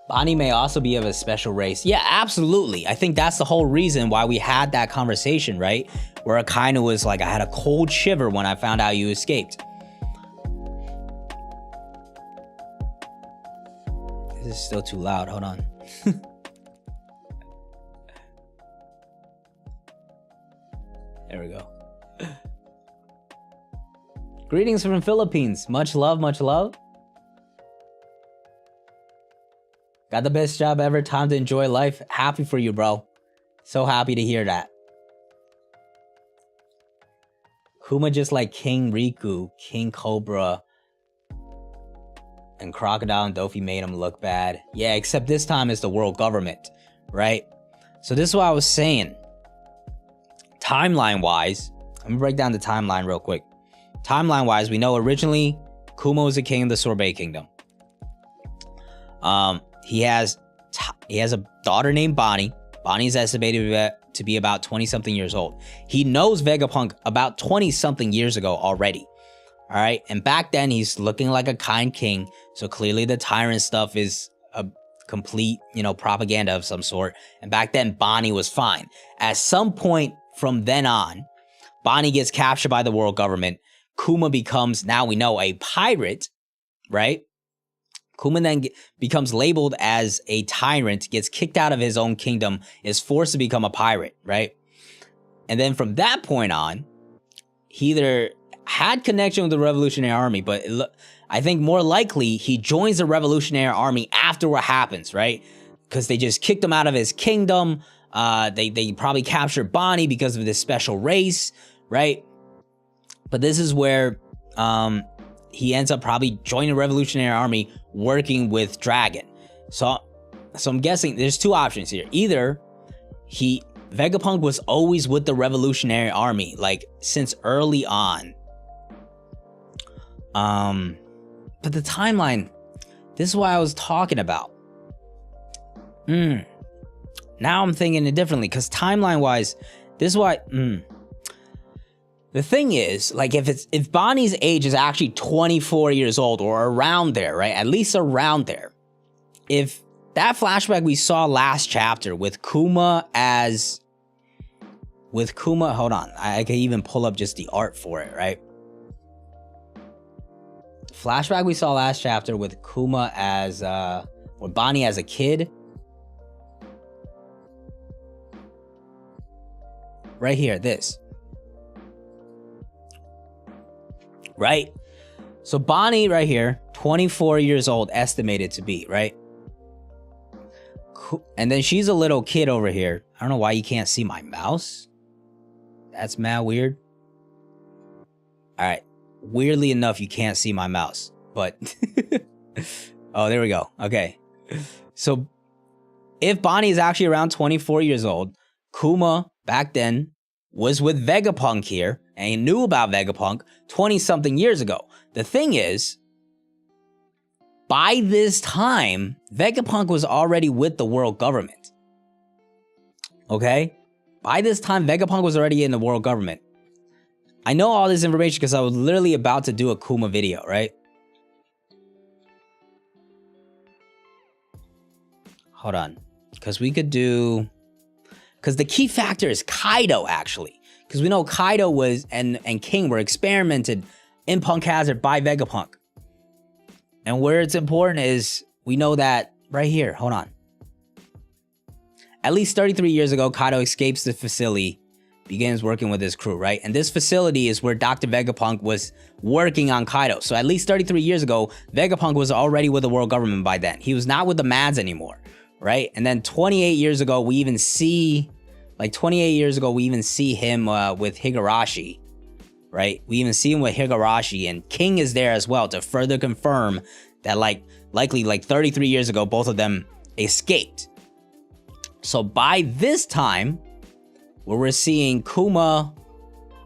Speaker 1: Bonnie may also be of a special race. Yeah, absolutely. I think that's the whole reason why we had that conversation, right? Where it kind of was like, I had a cold shiver when I found out you escaped. This is still too loud. Hold on. There we go. Greetings from Philippines. Much love, much love. Got the best job ever. Time to enjoy life. Happy for you, bro. So happy to hear that. Kuma just like King Riku, King Cobra, and Crocodile and Dofi made him look bad. Yeah, except this time it's the world government, right? So this is what I was saying. Timeline-wise, let me break down the timeline real quick. Timeline-wise, we know originally Kuma was the king of the Sorbet Kingdom. He has a daughter named Bonnie. Bonnie's estimated to be about 20-something years old. He knows Vegapunk about 20-something years ago already. All right, and back then he's looking like a kind king. So clearly the tyrant stuff is a complete, propaganda of some sort. And back then Bonnie was fine. At some point from then on, Bonnie gets captured by the world government. Kuma becomes, now we know, a pirate, right? Kuma then becomes labeled as a tyrant, gets kicked out of his own kingdom, is forced to become a pirate, right? And then from that point on, he either had connection with the Revolutionary Army, but I think more likely he joins the Revolutionary Army after what happens, right? Because they just kicked him out of his kingdom. They probably captured Bonnie because of this special race, right? But this is where he ends up probably joining the Revolutionary Army, working with Dragon. So I'm guessing there's two options here. Either Vegapunk was always with the Revolutionary Army, like since early on. But the timeline, this is what I was talking about. Now I'm thinking it differently, because timeline-wise, this is why. The thing is, like, if Bonnie's age is actually 24 years old or around there, right? At least around there. If that flashback we saw last chapter with Kuma, hold on, I can even pull up just the art for it, right? Flashback we saw last chapter with Kuma or Bonnie as a kid. Right here, this. Right? So Bonnie right here, 24 years old, estimated to be, right? And then she's a little kid over here. I don't know why you can't see my mouse. That's mad weird. All right. Weirdly enough, you can't see my mouse, but oh, there we go. Okay. So if Bonnie is actually around 24 years old, Kuma back then was with Vegapunk here, and he knew about Vegapunk 20-something years ago. The thing is, by this time, Vegapunk was already with the world government. Okay? By this time, Vegapunk was already in the world government. I know all this information because I was literally about to do a Kuma video, right? Hold on. Because we could do... Because the key factor is Kaido, actually. Because we know Kaido was and King were experimented in Punk Hazard by Vegapunk. And where it's important is, we know that right here. Hold on. At least 33 years ago, Kaido escapes the facility, begins working with his crew, right? And this facility is where Dr. Vegapunk was working on Kaido. So at least 33 years ago, Vegapunk was already with the world government by then. He was not with the Mads anymore, right? And then 28 years ago, we even see... Like 28 years ago, we even see him with Higurashi, right? We even see him with Higurashi, and King is there as well to further confirm that likely 33 years ago, both of them escaped. So by this time, where we're seeing Kuma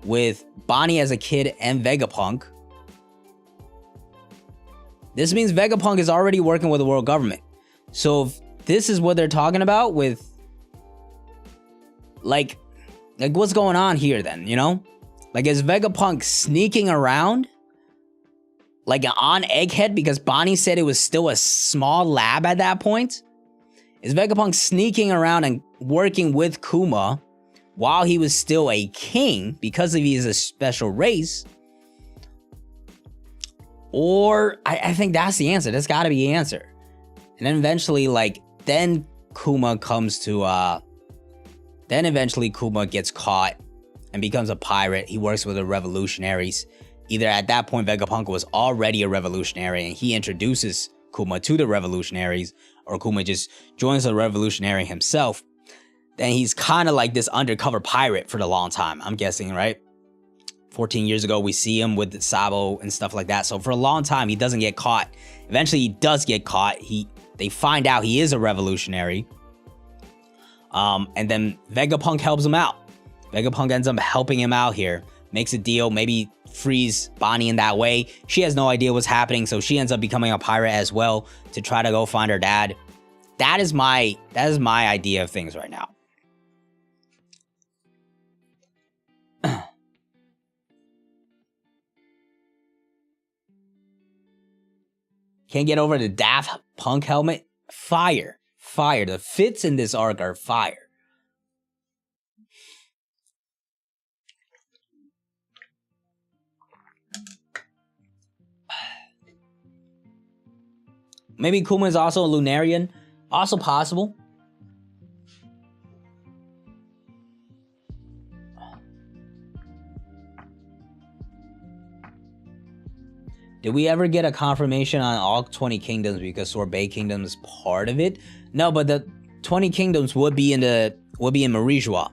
Speaker 1: with Bonnie as a kid and Vegapunk, this means Vegapunk is already working with the world government. So if this is what they're talking about with like what's going on here then, you know? Like, is Vegapunk sneaking around like on Egghead because Bonnie said it was still a small lab at that point? Is Vegapunk sneaking around and working with Kuma while he was still a king because he is a special race? Or I think that's the answer. That's got to be the answer. And then eventually, like, then Kuma comes to, then eventually Kuma gets caught and becomes a pirate. He works with the revolutionaries. Either at that point, Vegapunk was already a revolutionary and he introduces Kuma to the revolutionaries, or Kuma just joins the revolutionary himself. Then he's kind of like this undercover pirate for the long time, I'm guessing, right? 14 years ago, we see him with the Sabo and stuff like that. So for a long time, he doesn't get caught. Eventually, he does get caught. They find out he is a revolutionary. And then Vegapunk helps him out. Vegapunk ends up helping him out here. Makes a deal, maybe frees Bonnie in that way. She has no idea what's happening, so she ends up becoming a pirate as well to try to go find her dad. That is my idea of things right now. Can't get over the Daft Punk helmet? Fire. Fire. The fits in this arc are fire. Maybe Kuma is also a Lunarian. Also possible. Did we ever get a confirmation on all 20 kingdoms because Sorbet Kingdom is part of it? No, but the 20 kingdoms would be in Marijois.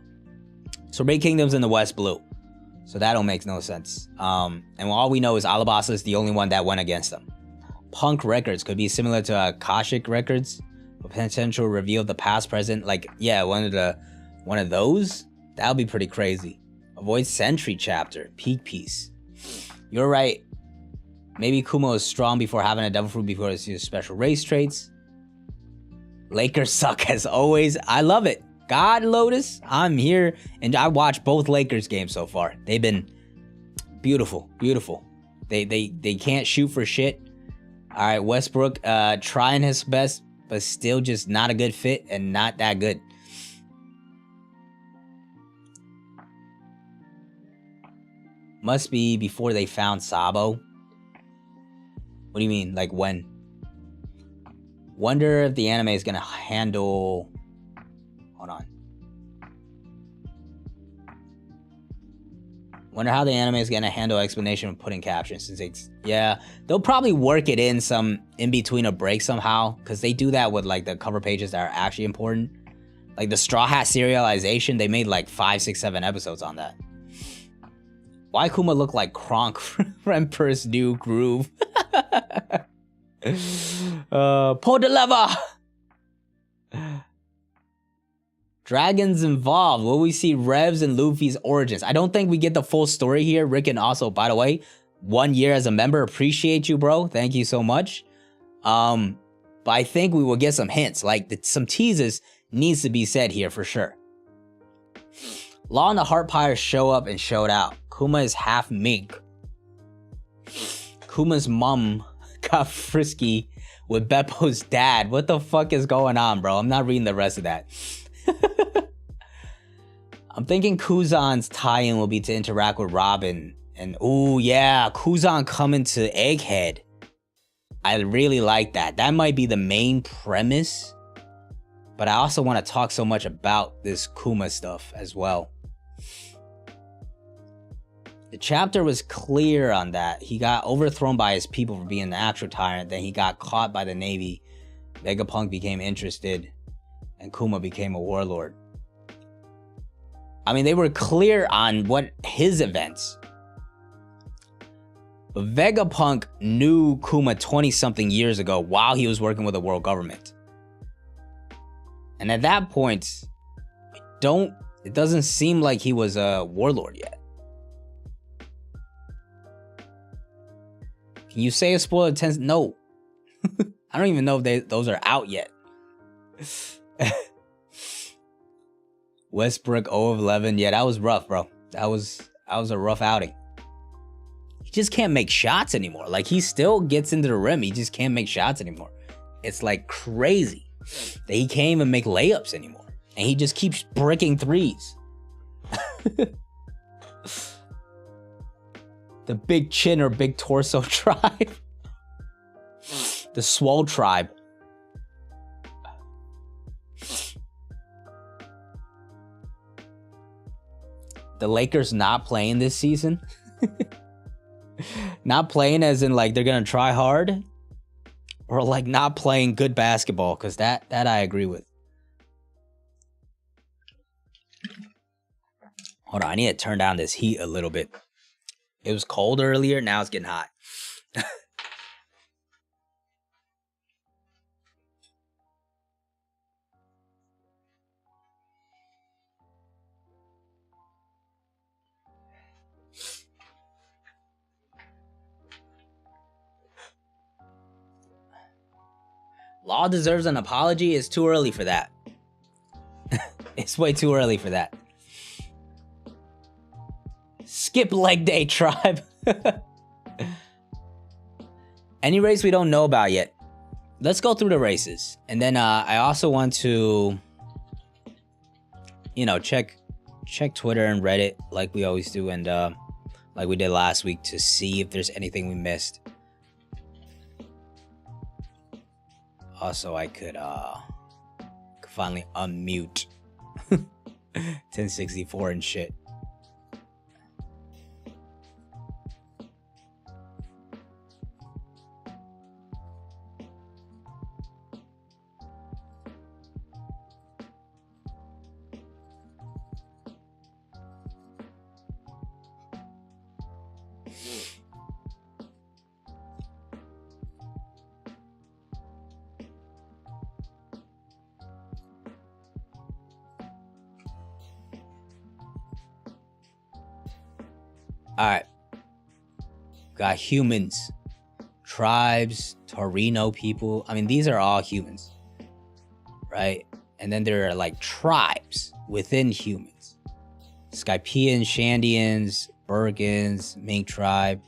Speaker 1: Sorbet Kingdom's in the West Blue. So that don't make no sense. And all we know is Alabasta is the only one that went against them. Punk Records could be similar to Akashic Records. A potential reveal of the past, present. Like, yeah, one of those? That would be pretty crazy. Avoid Sentry Chapter. Peak Piece. You're right. Maybe Kuma was strong before having a devil fruit before his special race traits. Lakers suck as always. I love it. God, Lotus, I'm here. And I watched both Lakers games so far. They've been beautiful. Beautiful. They can't shoot for shit. All right, Westbrook trying his best, but still just not a good fit and not that good. Must be before they found Sabo. What do you mean? Like when? Wonder if the anime is gonna handle... Hold on. Wonder how the anime is gonna handle explanation of putting captions, since it's... Yeah, they'll probably work it in between a break somehow, because they do that with like the cover pages that are actually important. Like the Straw Hat serialization, they made like 5, 6, 7 episodes on that. Why Kuma look like Kronk from Emperor's New Groove? Pull the lever! Dragons involved. Will we see Rev's and Luffy's origins? I don't think we get the full story here. Rick and also, by the way, 1 year as a member. Appreciate you, bro. Thank you so much. But I think we will get some hints. Like, some teases needs to be said here for sure. Law and the Heart Pyre show up and showed out. Kuma is half mink. Kuma's mom got frisky with Beppo's dad. What the fuck is going on, bro? I'm not reading the rest of that. I'm thinking Kuzan's tie-in will be to interact with Robin. And oh yeah, Kuzan coming to Egghead. I really like that. That might be the main premise. But I also want to talk so much about this Kuma stuff as well. The chapter was clear on that. He got overthrown by his people for being an actual tyrant. Then he got caught by the Navy. Vegapunk became interested. And Kuma became a warlord. I mean, they were clear on what his events. But Vegapunk knew Kuma 20-something years ago while he was working with the world government. And at that point, it doesn't seem like he was a warlord yet. Can you say a spoiler 10? No. I don't even know if those are out yet. Westbrook 0 of 11. Yeah, that was rough, bro. That was a rough outing. He just can't make shots anymore. Like, he still gets into the rim. He just can't make shots anymore. It's like crazy that he can't even make layups anymore. And he just keeps bricking threes. The big chin or big torso tribe. The swole tribe. The Lakers not playing this season. Not playing as in like they're gonna try hard, or like not playing good basketball, because that I agree with. Hold on, I need to turn down this heat a little bit. It was cold earlier, now it's getting hot. Law deserves an apology. It's too early for that. It's way too early for that. Skip leg day, tribe. Any race we don't know about yet? Let's go through the races. And then I also want to, check Twitter and Reddit like we always do, and like we did last week, to see if there's anything we missed. Also, I could finally unmute 1064 and shit. Alright. Got humans, tribes, Torino people. I mean, these are all humans, right? And then there are like tribes within humans. Skypeans, Shandians, Bergens, Mink tribe,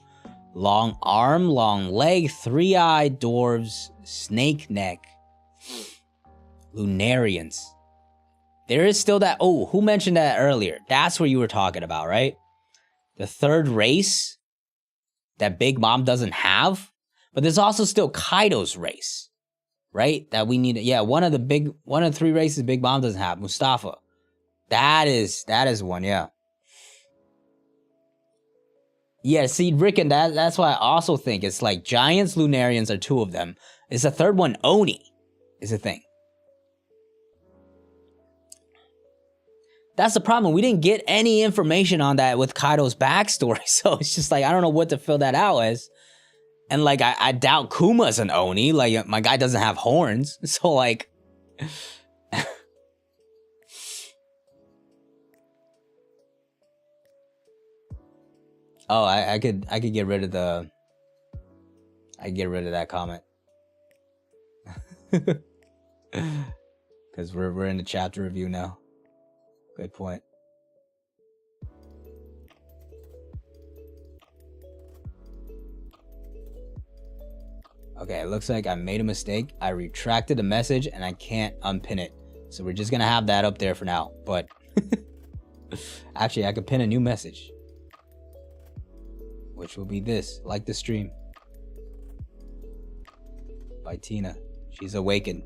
Speaker 1: long arm, long leg, three-eyed dwarves, snake neck, Lunarians. There is still that. Oh, who mentioned that earlier? That's what you were talking about, right? The third race that Big Mom doesn't have, but there's also still Kaido's race, right? That we need. Yeah, one of the three races Big Mom doesn't have. Mustafa. That is one. Yeah. Yeah. See, Rick, and that's why I also think it's like Giants, Lunarians are two of them. It's the third one. Oni is a thing. That's the problem. We didn't get any information on that with Kaido's backstory. So it's just like, I don't know what to fill that out as. And like, I doubt Kuma's an Oni. Like, my guy doesn't have horns. So like... Oh, I could get rid of the... I could get rid of that comment. Because we're in the chapter review now. Good point. Okay, it looks like I made a mistake. I retracted the message and I can't unpin it. So we're just gonna have that up there for now. But actually, I could pin a new message, which will be this: like the stream by Tina. She's awakened.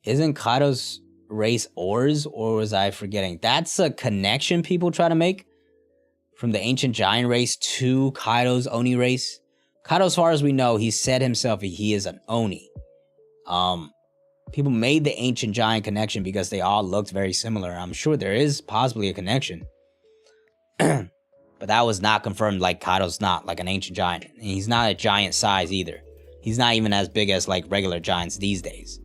Speaker 1: Isn't Kaido's race Ors, or was I forgetting? That's a connection people try to make from the ancient giant race to Kaido's Oni race. Kaido, as far as we know, he said himself he is an Oni. People made the ancient giant connection because they all looked very similar. I'm sure there is possibly a connection. But that was not confirmed. Like, Kaido's not like an ancient giant. And he's not a giant size either. He's not even as big as like regular giants these days.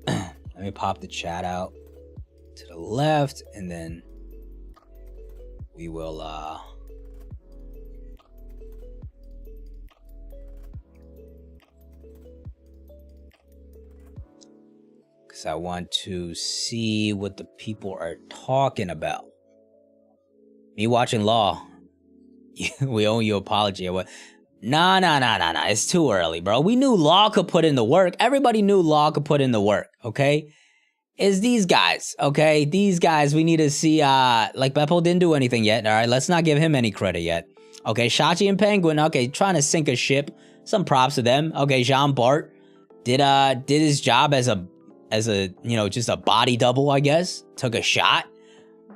Speaker 1: Let me pop the chat out. left, and then we will because I want to see what the people are talking about. Me watching Law. We owe you an apology. What? Nah. It's too early, bro. We knew Law could put in the work. Everybody knew Law could put in the work, okay? It's these guys, okay? These guys we need to see, like Beppo didn't do anything yet, all right? Let's not give him any credit yet. Okay, Shachi and Penguin, okay, trying to sink a ship. Some props to them. Okay, Jean Bart did his job as a, you know, just a body double, I guess. Took a shot.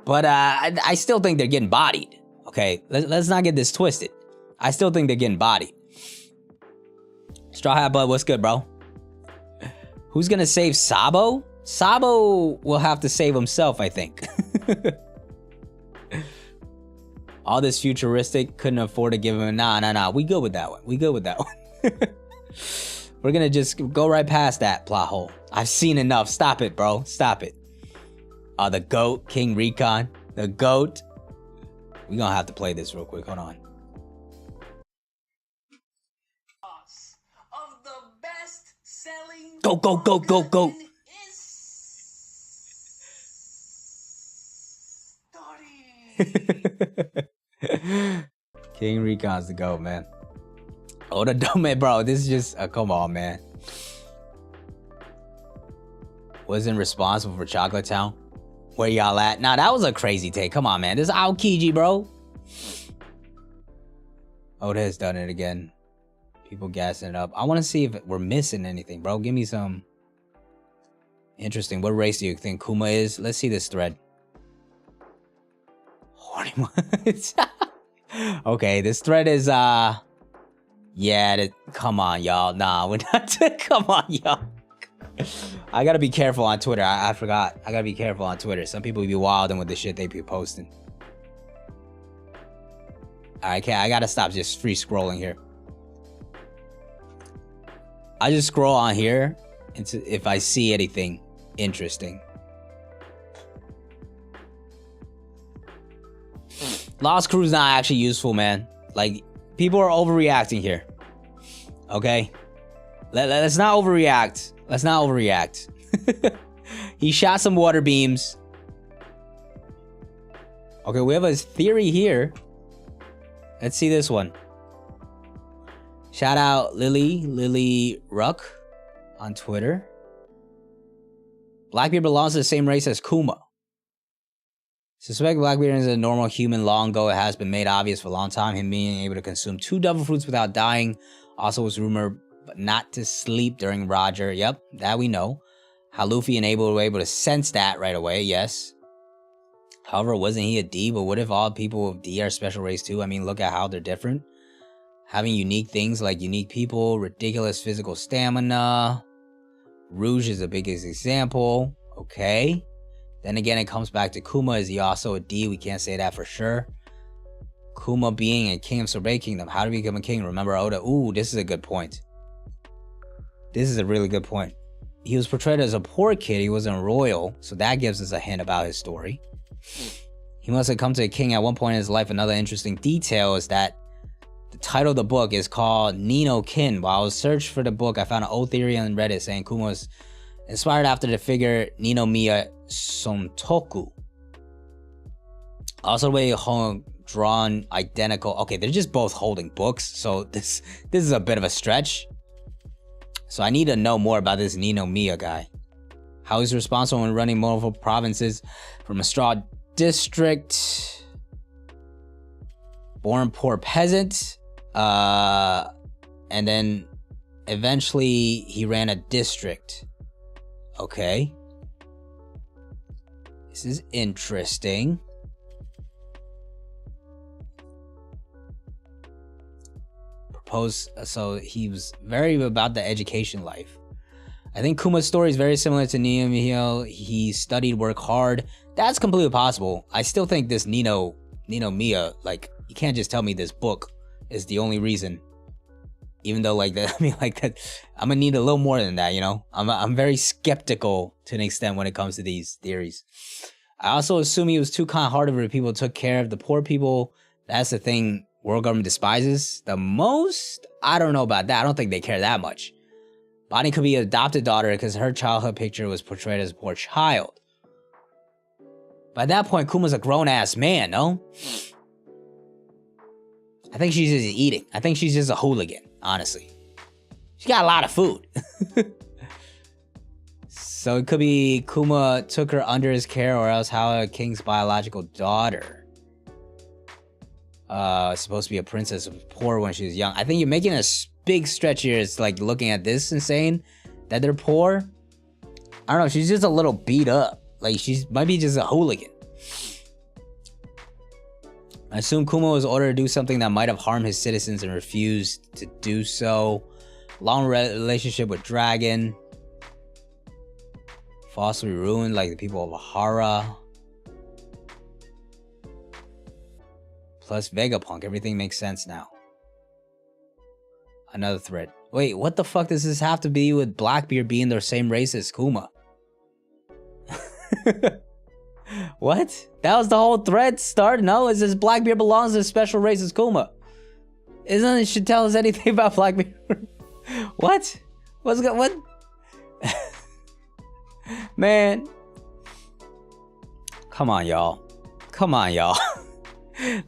Speaker 1: But I still think they're getting bodied. Okay, let's not get this twisted. I still think they're getting bodied. Straw Hat Bud, what's good, bro? Who's gonna save Sabo? Sabo will have to save himself, I think. All this futuristic, couldn't afford to give him a nah. We good with that one. We good with that one. We're gonna just go right past that plot hole. I've seen enough. Stop it, bro. Stop it. The GOAT, King Recon. The GOAT. We gonna have to play this real quick. Hold on.
Speaker 2: Of the best-selling
Speaker 1: Go. King Recon's the GOAT, man. Oh, the dumb bro. This is just come on, man. Wasn't responsible for Chocolate Town. Where y'all at? Nah, that was a crazy take. Come on, man. This is Aokiji, bro. Oda has done it again. People gassing it up. I want to see if we're missing anything, bro. Give me some. Interesting. What race do you think Kuma is? Let's see this thread. Horny ones. Okay, this thread is yeah, come on, y'all. Nah, we're not. Come on, y'all. I gotta be careful on Twitter. I forgot. I gotta be careful on Twitter. Some people be wilding with the shit they be posting. I gotta stop just free scrolling here. I just scroll on here if I see anything interesting. Lost Crew's not actually useful, man. Like, people are overreacting here. Okay? Let's not overreact. Let's not overreact. He shot some water beams. Okay, we have a theory here. Let's see this one. Shout out Lily Ruck on Twitter. Blackbeard belongs to the same race as Kuma. Suspect Blackbeard is a normal human long ago. It has been made obvious for a long time. Him being able to consume 2 devil fruits without dying also was rumored, but not to sleep during Roger. Yep, that we know. How Luffy and Abel were able to sense that right away, yes. However, wasn't he a D? But what if all people of D are special race too? I mean, look at how they're different. Having unique things like unique people, ridiculous physical stamina. Rouge is the biggest example. Okay. Then again, it comes back to Kuma. Is he also a D? We can't say that for sure. Kuma being a king of Sorbet Kingdom. How to become a king? Remember Oda? Ooh, this is a good point. This is a really good point. He was portrayed as a poor kid. He wasn't royal. So that gives us a hint about his story. He must have come to a king at one point in his life. Another interesting detail is that the title of the book is called Nino Kin. While I was searching for the book, I found an old theory on Reddit saying Kuma was inspired after the figure Ninomiya Sontoku. Also, the way drawn identical. Okay, they're just both holding books, so this is a bit of a stretch. So I need to know more about this Ninomiya guy. How he's responsible when running multiple provinces from a straw district. Born poor peasant. And then eventually he ran a district. Okay. This is interesting. So he was very about the education life. I think Kuma's story is very similar to Ninomiya. He studied, worked hard. That's completely possible. I still think this Ninomiya, like, you can't just tell me this book is the only reason. Even though, like, that, I mean, like, that, I'm gonna need a little more than that, you know? I'm very skeptical to an extent when it comes to these theories. I also assume he was too kind-hearted for people, took care of the poor people. That's the thing world government despises the most. I don't know about that. I don't think they care that much. Bonnie could be an adopted daughter because her childhood picture was portrayed as a poor child. By that point, Kuma's a grown-ass man, no? I think she's just eating. I think she's just a hooligan, honestly. She got a lot of food. So it could be Kuma took her under his care, or else Howard King's biological daughter. Supposed to be a princess, poor when she was young. I think you're making a big stretch here. It's like looking at this and saying that they're poor. I don't know. She's just a little beat up. Like she's might be just a hooligan. I assume Kuma was ordered to do something that might have harmed his citizens and refused to do so. Long relationship with Dragon. Falsely ruined like the people of Hara. Plus Vegapunk. Everything makes sense now. Another thread. Wait, what the fuck does this have to be with Blackbeard being the same race as Kuma? What? That was the whole thread start? No, it says Blackbeard belongs to a special race as Kuma. Isn't it should tell us anything about Blackbeard? What? What's going what? Man. Come on, y'all. Come on, y'all.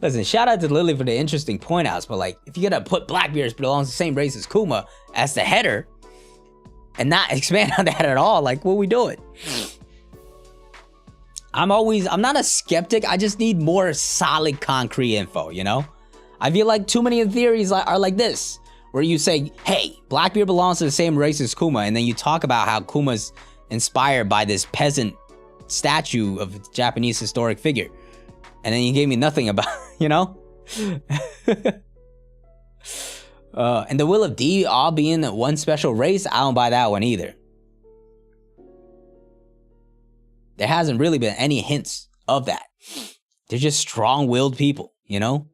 Speaker 1: Listen, shout out to Lily for the interesting point outs, but like, if you're gonna put Blackbeard belongs to the same race as Kuma as the header, and not expand on that at all, like, what we doing? I'm not a skeptic, I just need more solid, concrete info, you know? I feel like too many of the theories are like this, where you say, hey, Blackbeard belongs to the same race as Kuma, and then you talk about how Kuma's inspired by this peasant statue of a Japanese historic figure. And then you gave me nothing about, you know? And the Will of D all being one special race, I don't buy that one either. There hasn't really been any hints of that. They're just strong-willed people, you know?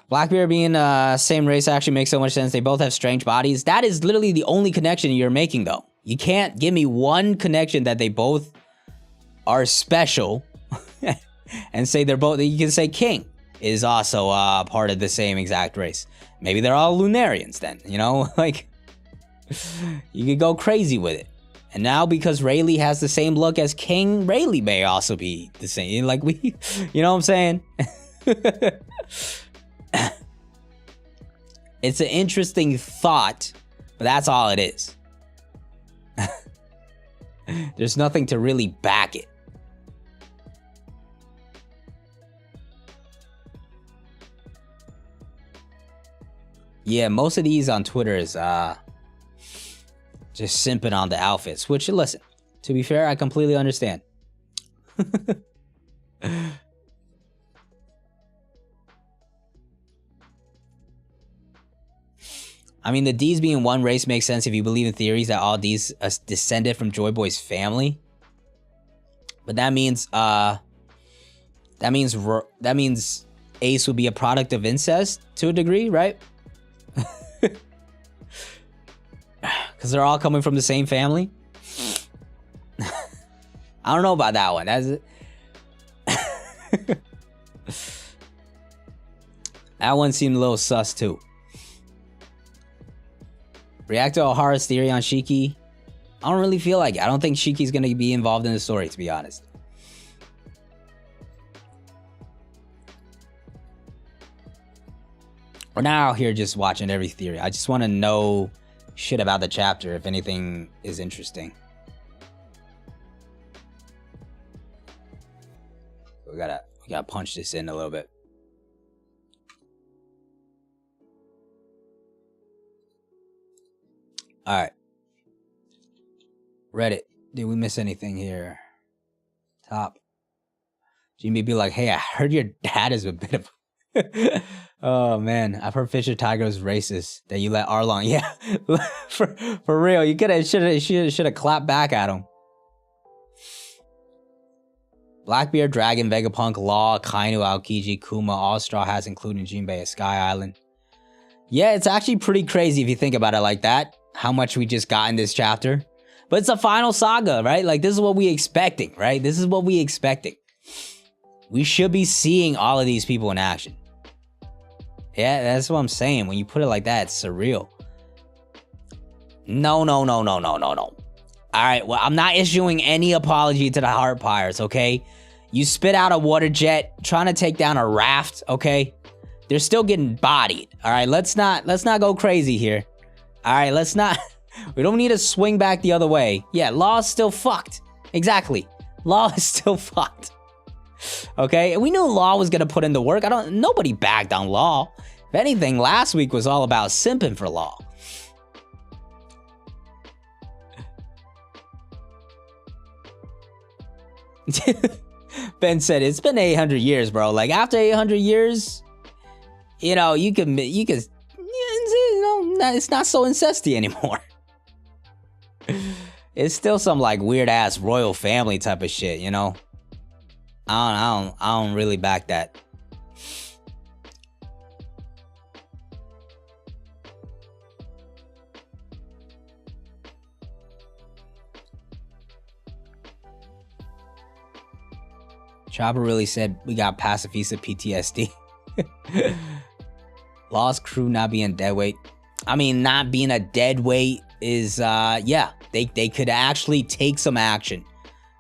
Speaker 1: Blackbeard being same race actually makes so much sense. They both have strange bodies. That is literally the only connection you're making, though. You can't give me one connection that they both are special and say they're both. You can say King is also part of the same exact race. Maybe they're all Lunarians then, you know? Like, you could go crazy with it. And now because Rayleigh has the same look as King, Rayleigh may also be the same. Like, we, you know what I'm saying? It's an interesting thought, but that's all it is. There's nothing to really back it. Yeah, most of these on Twitter is just simping on the outfits, which, listen, to be fair, I completely understand. I mean, the D's being one race makes sense if you believe in theories that all D's descended from Joy Boy's family. But that means Ace would be a product of incest to a degree, right? Because they're all coming from the same family. I don't know about that one. That's it. That one seemed a little sus too. React to O'Hara's theory on Shiki. I don't really feel like it. I don't think Shiki's going to be involved in the story, to be honest. We're now here just watching every theory. I just want to know shit about the chapter, if anything is interesting. We gotta punch this in a little bit. Alright. Reddit. Did we miss anything here? Top. Jimmy be like, hey, I heard your dad is a bit of... Oh, man. I've heard Fisher Tiger is racist. That you let Arlong... Yeah. for real. You should have clapped back at him. Blackbeard, Dragon, Vegapunk, Law, Kainu, Aokiji, Kuma, all Straw Hats, including Jinbei, Sky Island. Yeah, it's actually pretty crazy if you think about it like that, how much we just got in this chapter. But it's a final saga, right? Like, this is what we expecting, right? This is what we expecting. We should be seeing all of these people in action. Yeah, that's what I'm saying. When you put it like that, it's surreal. No. All right, well, I'm not issuing any apology to the Heart Pirates, okay? You spit out a water jet trying to take down a raft, okay? They're still getting bodied, all right? Let's not go crazy here. All right, let's not... We don't need to swing back the other way. Yeah, Law is still fucked. Exactly. Law is still fucked. Okay, and we knew Law was gonna put in the work. Nobody bagged on Law. If anything, last week was all about simping for Law. Ben said it's been 800 years, bro. Like, after 800 years, you know, you can, it's not so incesty anymore. It's still some like weird ass royal family type of shit, you know. I don't really back that. Chopper really said we got pacifista PTSD. Lost crew not being deadweight. I mean, not being a deadweight is, yeah, they could actually take some action.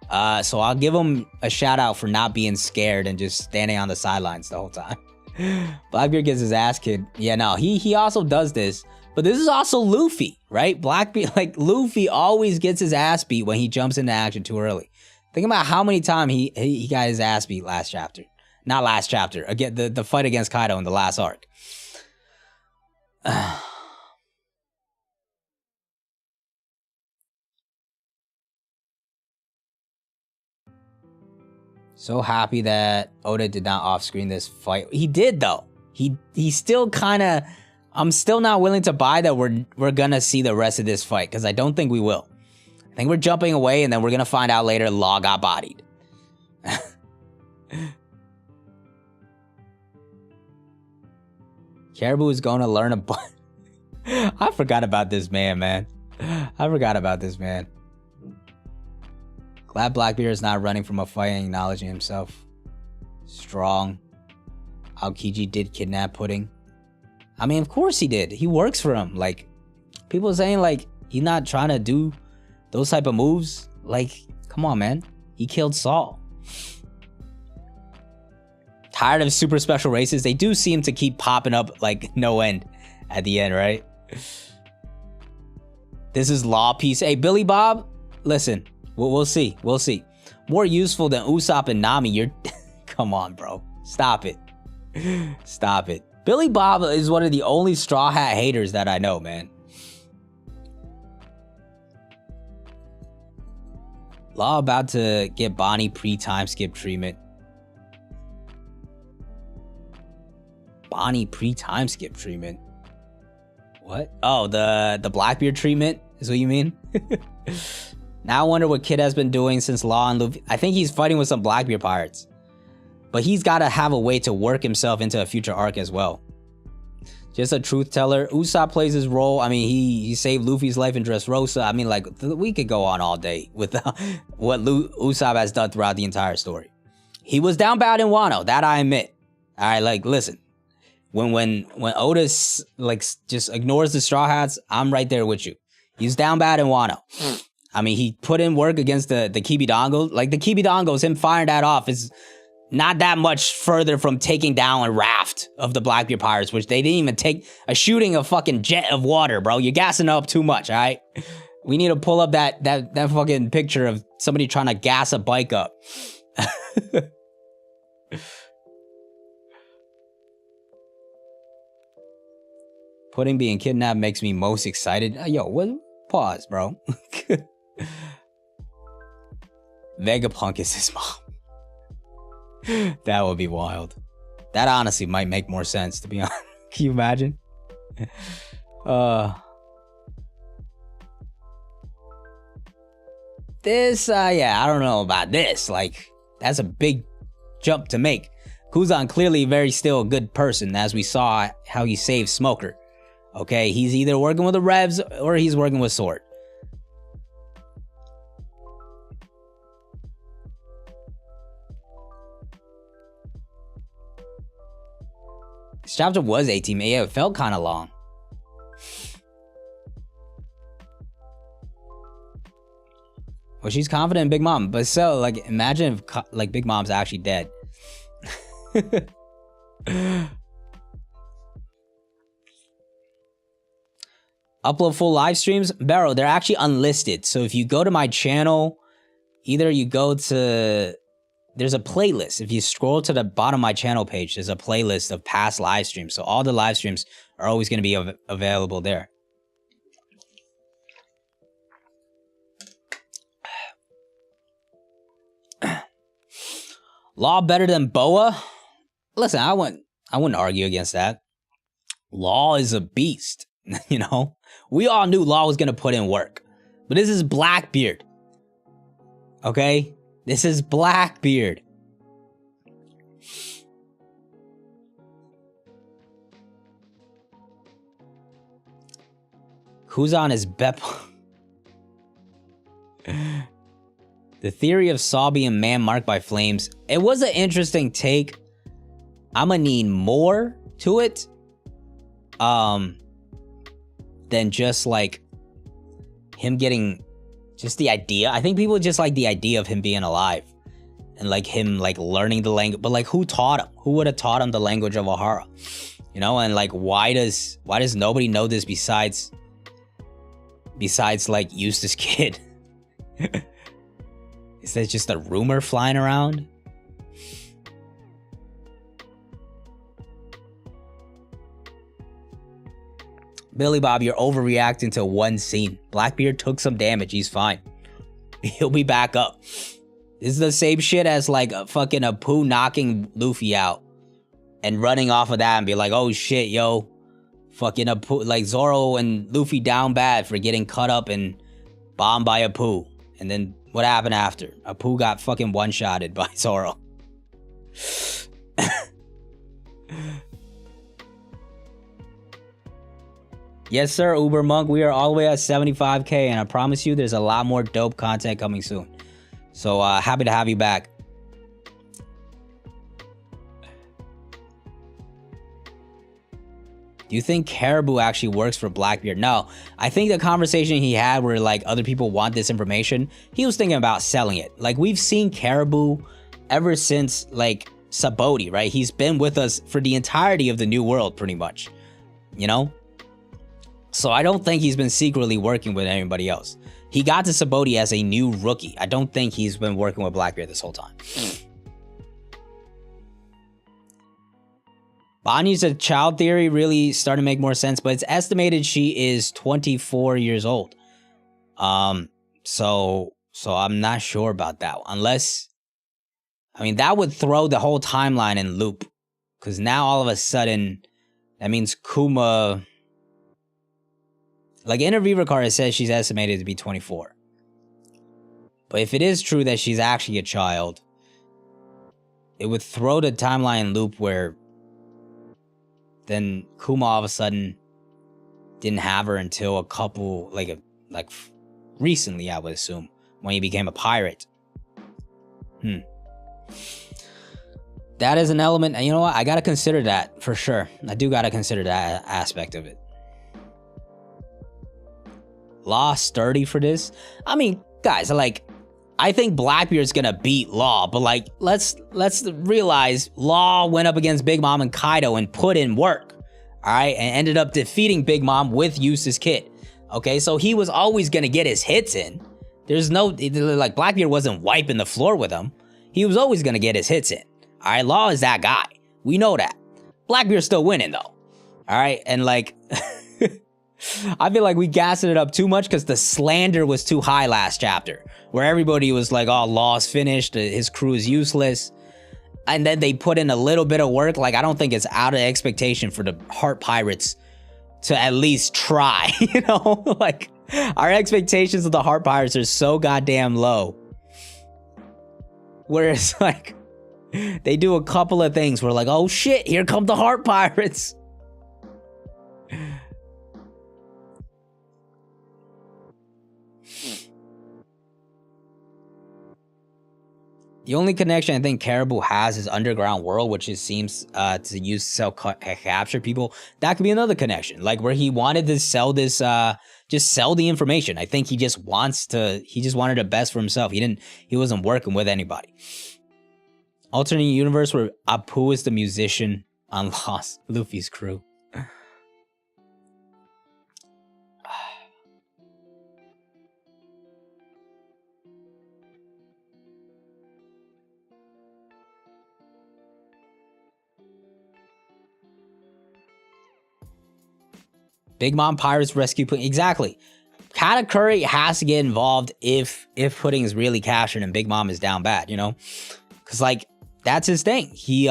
Speaker 1: So I'll give them a shout out for not being scared and just standing on the sidelines the whole time. Blackbeard gets his ass kicked. Yeah, no, he also does this. But this is also Luffy, right? Blackbeard, like, Luffy always gets his ass beat when he jumps into action too early. Think about how many times he got his ass beat last chapter. Not last chapter. Again, the fight against Kaido in the last arc. So happy that Oda did not off-screen this fight. He did, though. He still kind of... I'm still not willing to buy that we're gonna see the rest of this fight, because I don't think we will. I think we're jumping away, and then we're gonna find out later Law got bodied. Caribou is going to learn a bunch. I forgot about this man. I forgot about this man. Glad Blackbeard is not running from a fight and acknowledging himself. Strong. Aokiji did kidnap Pudding. I mean, of course he did. He works for him. Like, people saying, like, he's not trying to do those type of moves. Like, come on, man. He killed Saul. Tired of super special races? They do seem to keep popping up, like, no end at the end, right? This is Law Piece. Hey, Billy Bob, listen. We'll see. We'll see. More useful than Usopp and Nami. You're... Come on, bro. Stop it. Stop it. Billy Bob is one of the only Straw Hat haters that I know, man. Law about to get Bonnie pre-time skip treatment. Bonnie pre-time skip treatment? What? Oh, the Blackbeard treatment is what you mean? Now I wonder what Kid has been doing since Law and Luffy. I think he's fighting with some Blackbeard pirates. But he's got to have a way to work himself into a future arc as well. Just a truth teller. Usopp plays his role. I mean, he saved Luffy's life in Dressrosa. I mean, like, we could go on all day with what Usopp has done throughout the entire story. He was down bad in Wano. That I admit. All right, like, listen. When Otis, like, just ignores the Straw Hats, I'm right there with you. He's down bad in Wano. I mean, he put in work against the Kibidongos. Like, the Kibidongos, him firing that off is not that much further from taking down a raft of the Blackbeard pirates, which they didn't even take shooting a fucking jet of water, bro. You're gassing up too much, all right? We need to pull up that fucking picture of somebody trying to gas a bike up. Pudding being kidnapped makes me most excited. Yo, what? Pause, bro. Vegapunk is his mom. That would be wild. That honestly might make more sense, to be honest. Can you imagine? This, yeah, I don't know about this. Like, That's a big jump to make. Kuzan clearly very still a good person, as we saw how he saved Smoker. Okay, he's either working with the Revs or he's working with Sword. This chapter was 18, yeah, it felt kind of long. Well, she's confident in Big Mom, but so, like, imagine if, like, Big Mom's actually dead. Upload full live streams? Barrow, they're actually unlisted. So if you go to my channel, either you go to... There's a playlist. If you scroll to the bottom of my channel page, there's a playlist of past live streams. So all the live streams are always going to be available there. Law better than Boa? Listen, I wouldn't argue against that. Law is a beast, you know? We all knew Law was going to put in work. But this is Blackbeard. Okay? This is Blackbeard. Who's on his Beppo? The theory of Saw being man marked by flames. It was an interesting take. I'm gonna need more to it. Than just like him getting just the idea. I think people just like the idea of him being alive. And like him like learning the language. But like who taught him? Who would have taught him the language of Ohara? You know, and like why does nobody know this besides like Eustace Kid? Is that just a rumor flying around? Billy Bob, you're overreacting to one scene. Blackbeard took some damage. He's fine. He'll be back up. This is the same shit as like a fucking Apu knocking Luffy out and running off of that and be like, oh shit, yo. Fucking Apu, like Zoro and Luffy down bad for getting cut up and bombed by Apu. And then what happened after? Apu got fucking one-shotted by Zoro. Yes, sir, Uber Monk. We are all the way at 75K, and I promise you there's a lot more dope content coming soon. So, happy to have you back. Do you think Caribou actually works for Blackbeard? No. I think the conversation he had where, like, other people want this information, he was thinking about selling it. Like, we've seen Caribou ever since, like, Saboti, right? He's been with us for the entirety of the New World, pretty much. You know? So I don't think he's been secretly working with anybody else. He got to Saboti as a new rookie. I don't think he's been working with Blackbeard this whole time. Bonnie's a child theory really starting to make more sense, but it's estimated she is 24 years old. So I'm not sure about that. Unless, I mean, that would throw the whole timeline in loop. Because now all of a sudden, that means Kuma... Like, in her Viva card, it says she's estimated to be 24. But if it is true that she's actually a child, it would throw the timeline loop where then Kuma all of a sudden didn't have her until a couple, like recently, I would assume, when he became a pirate. That is an element, and you know what? I gotta consider that, for sure. I do gotta consider that aspect of it. Law sturdy for this? I mean, guys, like, I think Blackbeard's gonna beat Law, but like, let's realize Law went up against Big Mom and Kaido and put in work, all right, and ended up defeating Big Mom with Eustace Kid. Okay, so he was always gonna get his hits in. There's no, like, Blackbeard wasn't wiping the floor with him. He was always gonna get his hits in. All right, Law is that guy. We know that. Blackbeard's still winning though. All right, and like. I feel like we gassed it up too much because the slander was too high last chapter, where everybody was like, oh, Law's finished, his crew is useless. And then they put in a little bit of work. Like, I don't think it's out of expectation for the Heart Pirates to at least try, you know? Like, our expectations of the Heart Pirates are so goddamn low. where it's like they do a couple of things where like, oh shit, here come the heart pirates. The only connection I think Caribou has is Underground World, which it seems to use sell capture people. That could be another connection, like where he wanted to sell this, just sell the information. I think he just wanted the best for himself. He wasn't working with anybody. Alternate universe where Apu is the musician on Lost Luffy's crew. Big Mom Pirates rescue Pudding. Exactly. Katakuri has to get involved if Pudding is really captured and Big Mom is down bad, you know? Because, like, that's his thing. He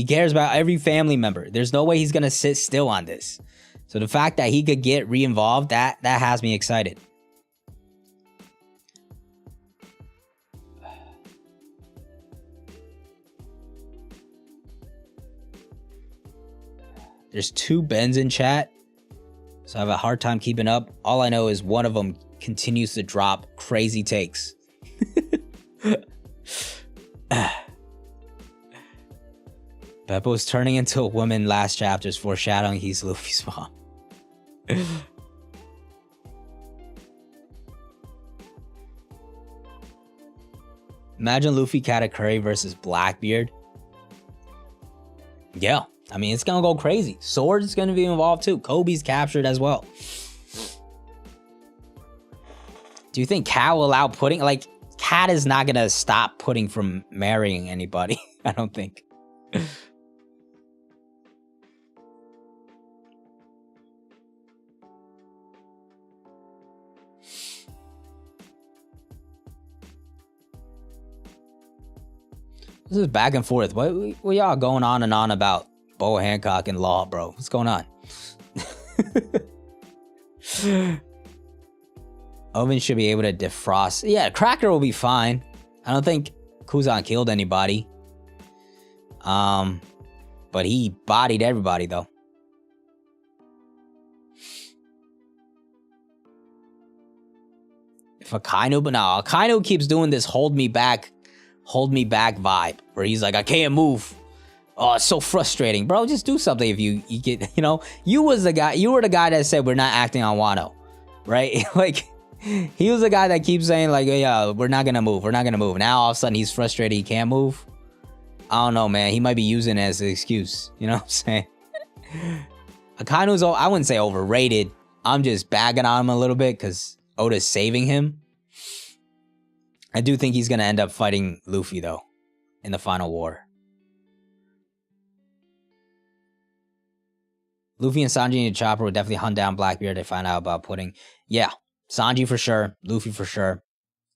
Speaker 1: cares about every family member. There's no way he's going to sit still on this. So the fact that he could get re-involved, that has me excited. There's 2 Bens in chat. So I have a hard time keeping up. All I know is one of them continues to drop crazy takes. Beppo's turning into a woman last chapters foreshadowing he's Luffy's mom. Imagine Luffy Katakuri versus Blackbeard. Yeah. I mean, it's going to go crazy. Sword's going to be involved too. Kobe's captured as well. Do you think Cat will allow Pudding? Like, Cat is not going to stop Pudding from marrying anybody. I don't think. This is back and forth. What y'all going on and on about? Bo Hancock and Law, bro. What's going on? Oven should be able to defrost. Yeah, Cracker will be fine. I don't think Kuzan killed anybody. But he bodied everybody, though. If Akainu, but no, Akainu keeps doing this hold me back vibe, where he's like, I can't move. Oh, it's so frustrating, bro. Just do something. If you get, you know, you were the guy that said we're not acting on Wano, right? Like, he was the guy that keeps saying like, yeah, we're not gonna move. Now all of a sudden he's frustrated, he can't move. I don't know, man. He might be using it as an excuse. You know what I'm saying? Akainu's, I wouldn't say overrated. I'm just bagging on him a little bit because Oda's saving him. I do think he's gonna end up fighting Luffy though in the final war. Luffy and Sanji and Chopper would definitely hunt down Blackbeard to find out about Pudding. Yeah, Sanji for sure. Luffy for sure.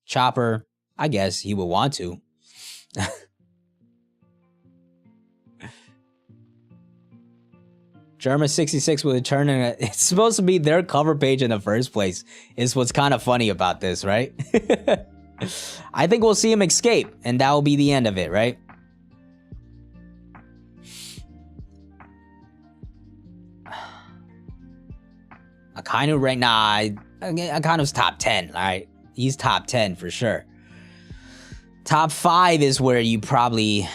Speaker 1: Chopper, I guess he would want to. Germa 66 will return, and it's supposed to be their cover page in the first place. Is what's kind of funny about this, right? I think we'll see him escape, and that will be the end of it, right? Akainu right now, Akainu's top 10, all right? He's top 10 for sure. Top 5 is where you probably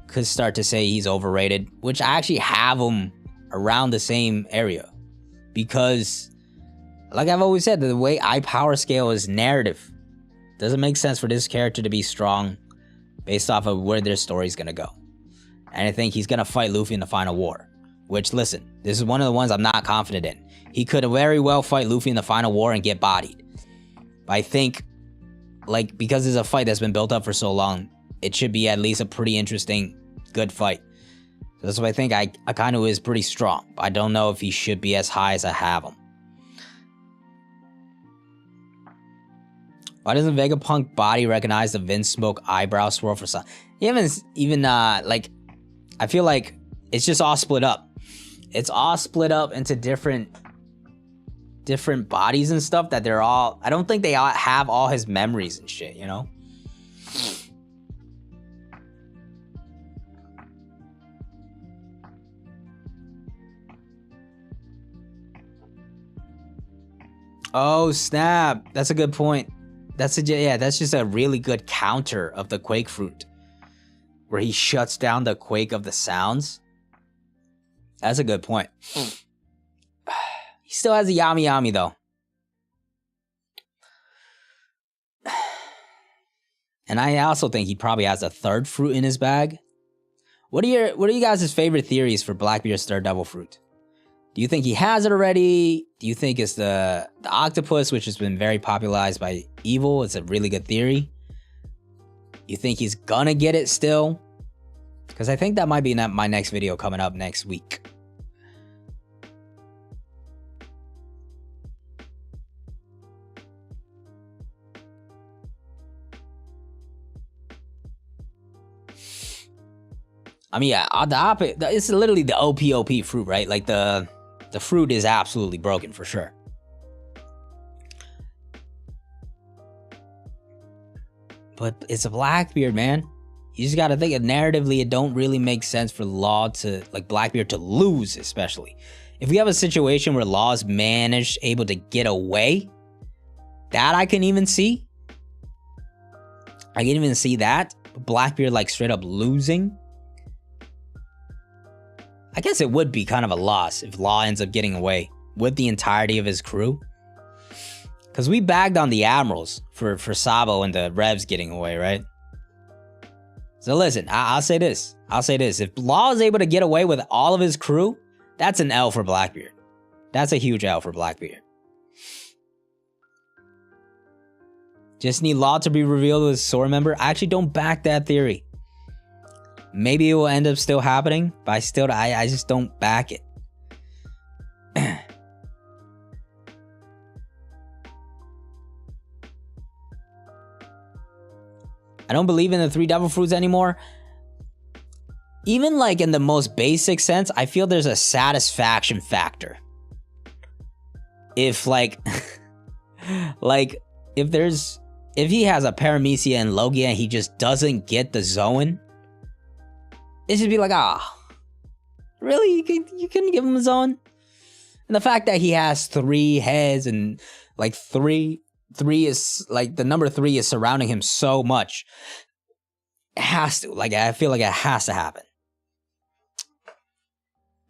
Speaker 1: could start to say he's overrated, which I actually have him around the same area. Because, like I've always said, the way I power scale is narrative. Doesn't make sense for this character to be strong based off of where their story's gonna go. And I think he's gonna fight Luffy in the final war. Which, listen, this is one of the ones I'm not confident in. He could very well fight Luffy in the final war and get bodied. But I think, like, because it's a fight that's been built up for so long, it should be at least a pretty interesting, good fight. So that's why I think Akainu is pretty strong. I don't know if he should be as high as I have him. Why doesn't Vegapunk body recognize the Vince Smoke eyebrow swirl for some? He haven't even, like, I feel like it's just all split up. It's all split up into different bodies and stuff that they're all, I don't think they all have all his memories and shit, you know? Oh snap! That's a good point. That's just a really good counter of the Quake fruit, where he shuts down the Quake of the sounds. That's a good point. He still has a Yami Yami though. And I also think he probably has a third fruit in his bag. What are you guys' favorite theories for Blackbeard's third devil fruit? Do you think he has it already? Do you think it's the octopus, which has been very popularized by Evil? It's a really good theory. You think he's gonna get it still? Because I think that might be my next video coming up next week. I mean, yeah, it's literally the OPOP fruit, right? Like the fruit is absolutely broken for sure. But it's a Blackbeard, man. You just gotta think, narratively, it don't really make sense for Law to, like, Blackbeard to lose, especially. If we have a situation where Law's able to get away, that I can even see. I can even see that. Blackbeard, like, straight up losing. I guess it would be kind of a loss if Law ends up getting away with the entirety of his crew. Because we bagged on the Admirals for Sabo and the Revs getting away, right? So listen, I'll say this. If Law is able to get away with all of his crew, that's an L for Blackbeard. That's a huge L for Blackbeard. Just need Law to be revealed as a SOAR member. I actually don't back that theory. Maybe it will end up still happening, but I just don't back it. I don't believe in the 3 devil fruits anymore. Even like in the most basic sense, I feel there's a satisfaction factor. If like, if he has a Paramecia and Logia and he just doesn't get the Zoan, it should be like, really? You couldn't give him a Zoan? And the fact that he has 3 heads and like three is like the number 3 is surrounding him so much. It has to. Like, I feel like it has to happen.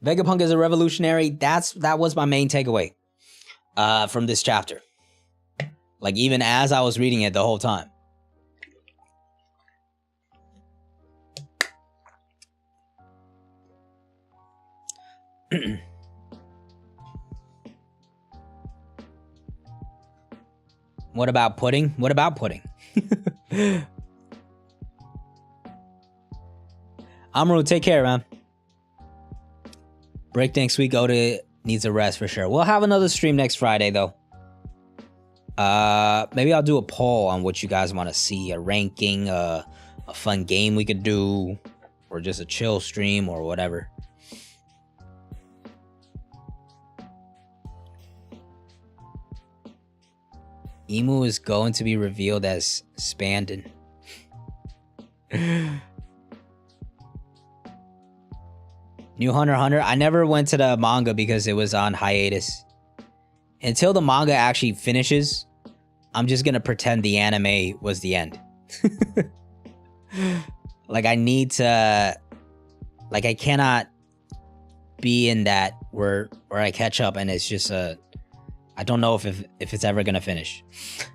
Speaker 1: Vegapunk is a revolutionary. That was my main takeaway from this chapter. Like, even as I was reading it the whole time. What about pudding? What about pudding? Amaru, take care, man. Break next week. Oda needs a rest for sure. We'll have another stream next Friday, though. Maybe I'll do a poll on what you guys want to see. A ranking, a fun game we could do, or just a chill stream, or whatever. Emu is going to be revealed as Spandon. New Hunter x Hunter. I never went to the manga because it was on hiatus. Until the manga actually finishes, I'm just gonna pretend the anime was the end. Like, I need to... Like, I cannot be in that where I catch up and it's just a... I don't know if it's ever gonna finish.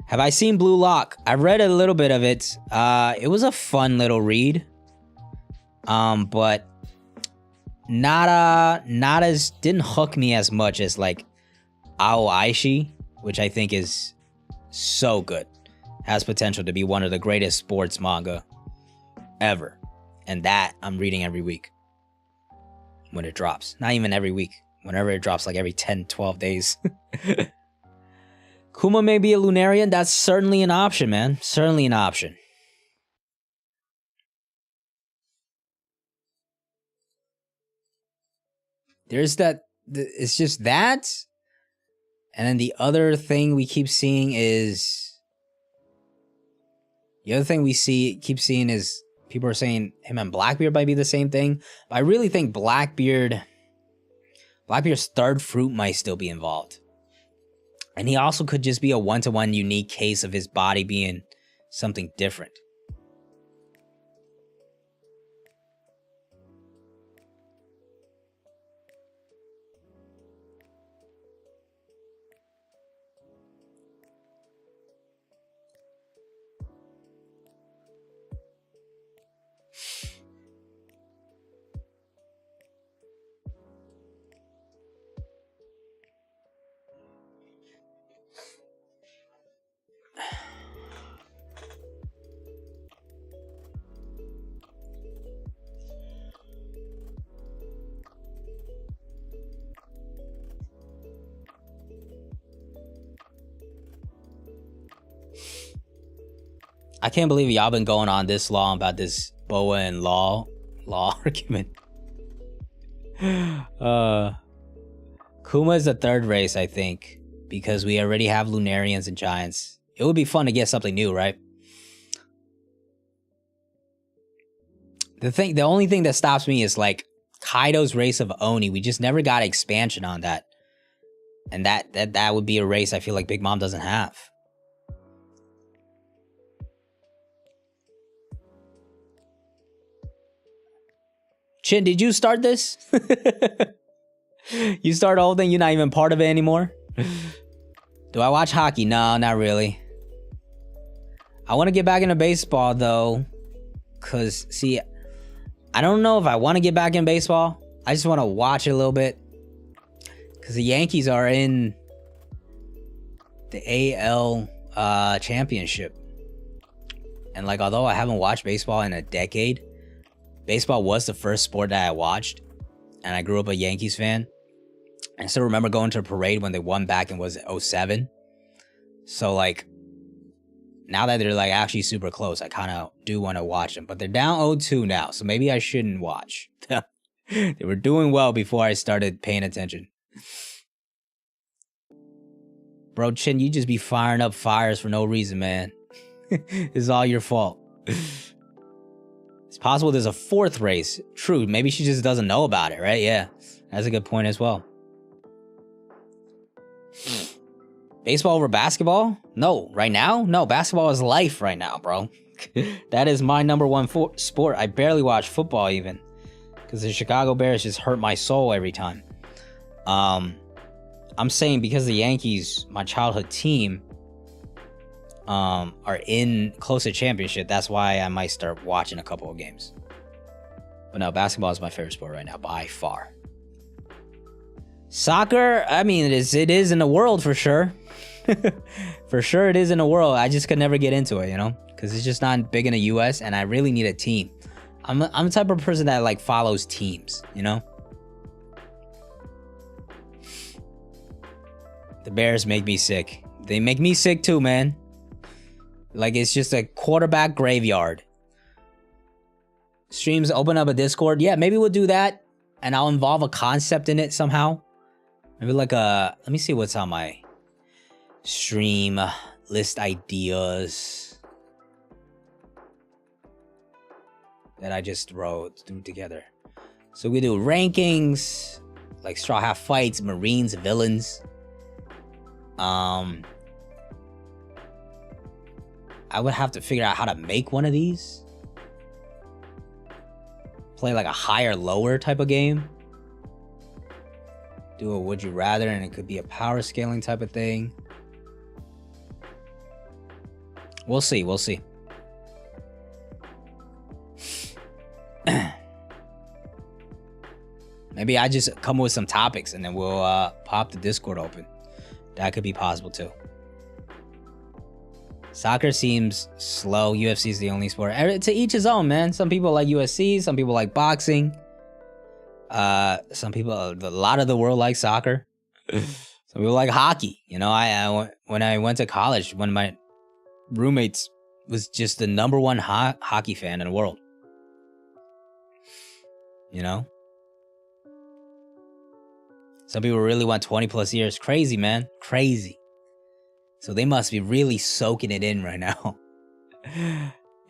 Speaker 1: Have I seen Blue Lock? I read a little bit of it. It was a fun little read. But not as, didn't hook me as much as like Aoishi, which I think is so good. Has potential to be one of the greatest sports manga ever. And that I'm reading every week when it drops. Not even every week. Whenever it drops, like every 10, 12 days. Kuma may be a Lunarian. That's certainly an option, man. Certainly an option. There's that. It's just that. And then the other thing we keep seeing is... The other thing we keep seeing is people are saying him and Blackbeard might be the same thing. But I really think Blackbeard's third fruit might still be involved. And he also could just be a one-to-one unique case of his body being something different. I can't believe y'all been going on this long about this Boa and Law argument. Kuma is the third race, I think, because we already have Lunarians and Giants. It would be fun to get something new, right? The only thing that stops me is like Kaido's race of Oni. We just never got expansion on that. And that would be a race I feel like Big Mom doesn't have. Chin, did you start this? You start the whole thing, you're not even part of it anymore? Do I watch hockey? No, not really. I want to get back into baseball, though. Because, see, I don't know if I want to get back in baseball. I just want to watch it a little bit. Because the Yankees are in the AL championship. And, like, although I haven't watched baseball in a decade, baseball was the first sport that I watched, and I grew up a Yankees fan. I still remember going to a parade when they won back in, was it 07? So, like, now that they're, like, actually super close, I kind of do want to watch them. But they're down 0-2 now, so maybe I shouldn't watch. They were doing well before I started paying attention. Bro, Chin, you just be firing up fires for no reason, man. It's all your fault. It's possible there's a fourth race. True, maybe she just doesn't know about it, right? Yeah, that's a good point as well. Baseball over basketball? No, right now? No, basketball is life right now, bro. That is my number one sport. I barely watch football even, because the Chicago Bears just hurt my soul every time. I'm saying because the Yankees, my childhood team, are in close to championship, that's why I might start watching a couple of games. But no, basketball is my favorite sport right now by far. Soccer, I mean, it is in the world for sure. For sure it is in the world. I just could never get into it, you know, because it's just not big in the US, and I really need a team. I'm the type of person that like follows teams, you know. The Bears make me sick. They make me sick too, man. Like, it's just a quarterback graveyard. Streams, open up a Discord. Yeah, maybe we'll do that, and I'll involve a concept in it somehow. Maybe like a... Let me see what's on my stream list ideas that I just threw together. So we do rankings, like Straw Hat Fights, Marines, Villains. I would have to figure out how to make one of these. Play like a higher, lower type of game. Do a would you rather, and it could be a power scaling type of thing. We'll see, we'll see. Maybe I just come with some topics and then we'll pop the Discord open. That could be possible too. Soccer seems slow. UFC is the only sport. To each his own, man. Some people like UFC. Some people like boxing. Some people, a lot of the world like soccer. Some people like hockey. You know, when I went to college, one of my roommates was just the number one hockey fan in the world. You know? Some people really want 20 plus years. Crazy, man. Crazy. So they must be really soaking it in right now.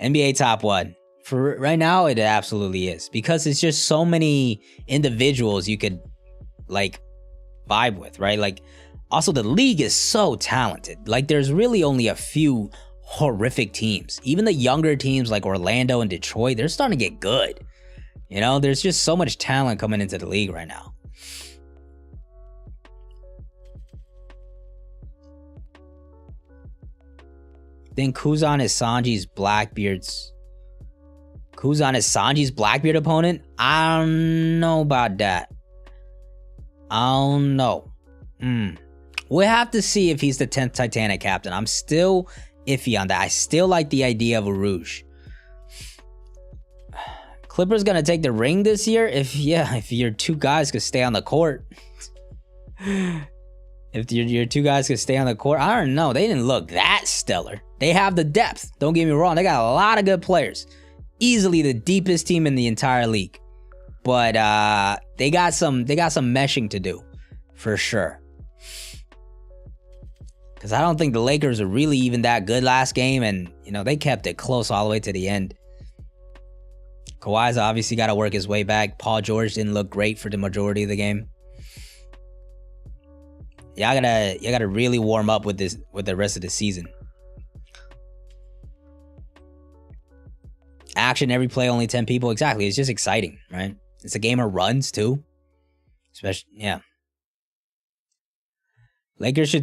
Speaker 1: NBA top one. For right now, it absolutely is. Because it's just so many individuals you could, like, vibe with, right? Like, Also, the league is so talented. Like, there's really only a few horrific teams. Even the younger teams like Orlando and Detroit, they're starting to get good. You know, there's just so much talent coming into the league right now. Then Kuzan is Sanji's Blackbeard's. Kuzan is Sanji's Blackbeard opponent? I don't know about that. I don't know. We'll have to see if he's the 10th Titanic captain. I'm still iffy on that. I still like the idea of a Rouge. Clippers gonna take the ring this year? If your two guys could stay on the court. If your two guys could stay on the court, I don't know. They didn't look that stellar. They have the depth. Don't get me wrong. They got a lot of good players. Easily the deepest team in the entire league. But they got some meshing to do, for sure. Because I don't think the Lakers are really even that good last game, and you know they kept it close all the way to the end. Kawhi's obviously got to work his way back. Paul George didn't look great for the majority of the game. Y'all gotta really warm up with the rest of the season. Action every play, only 10 people. Exactly. It's just exciting, right? It's a game of runs too. Especially, yeah. Lakers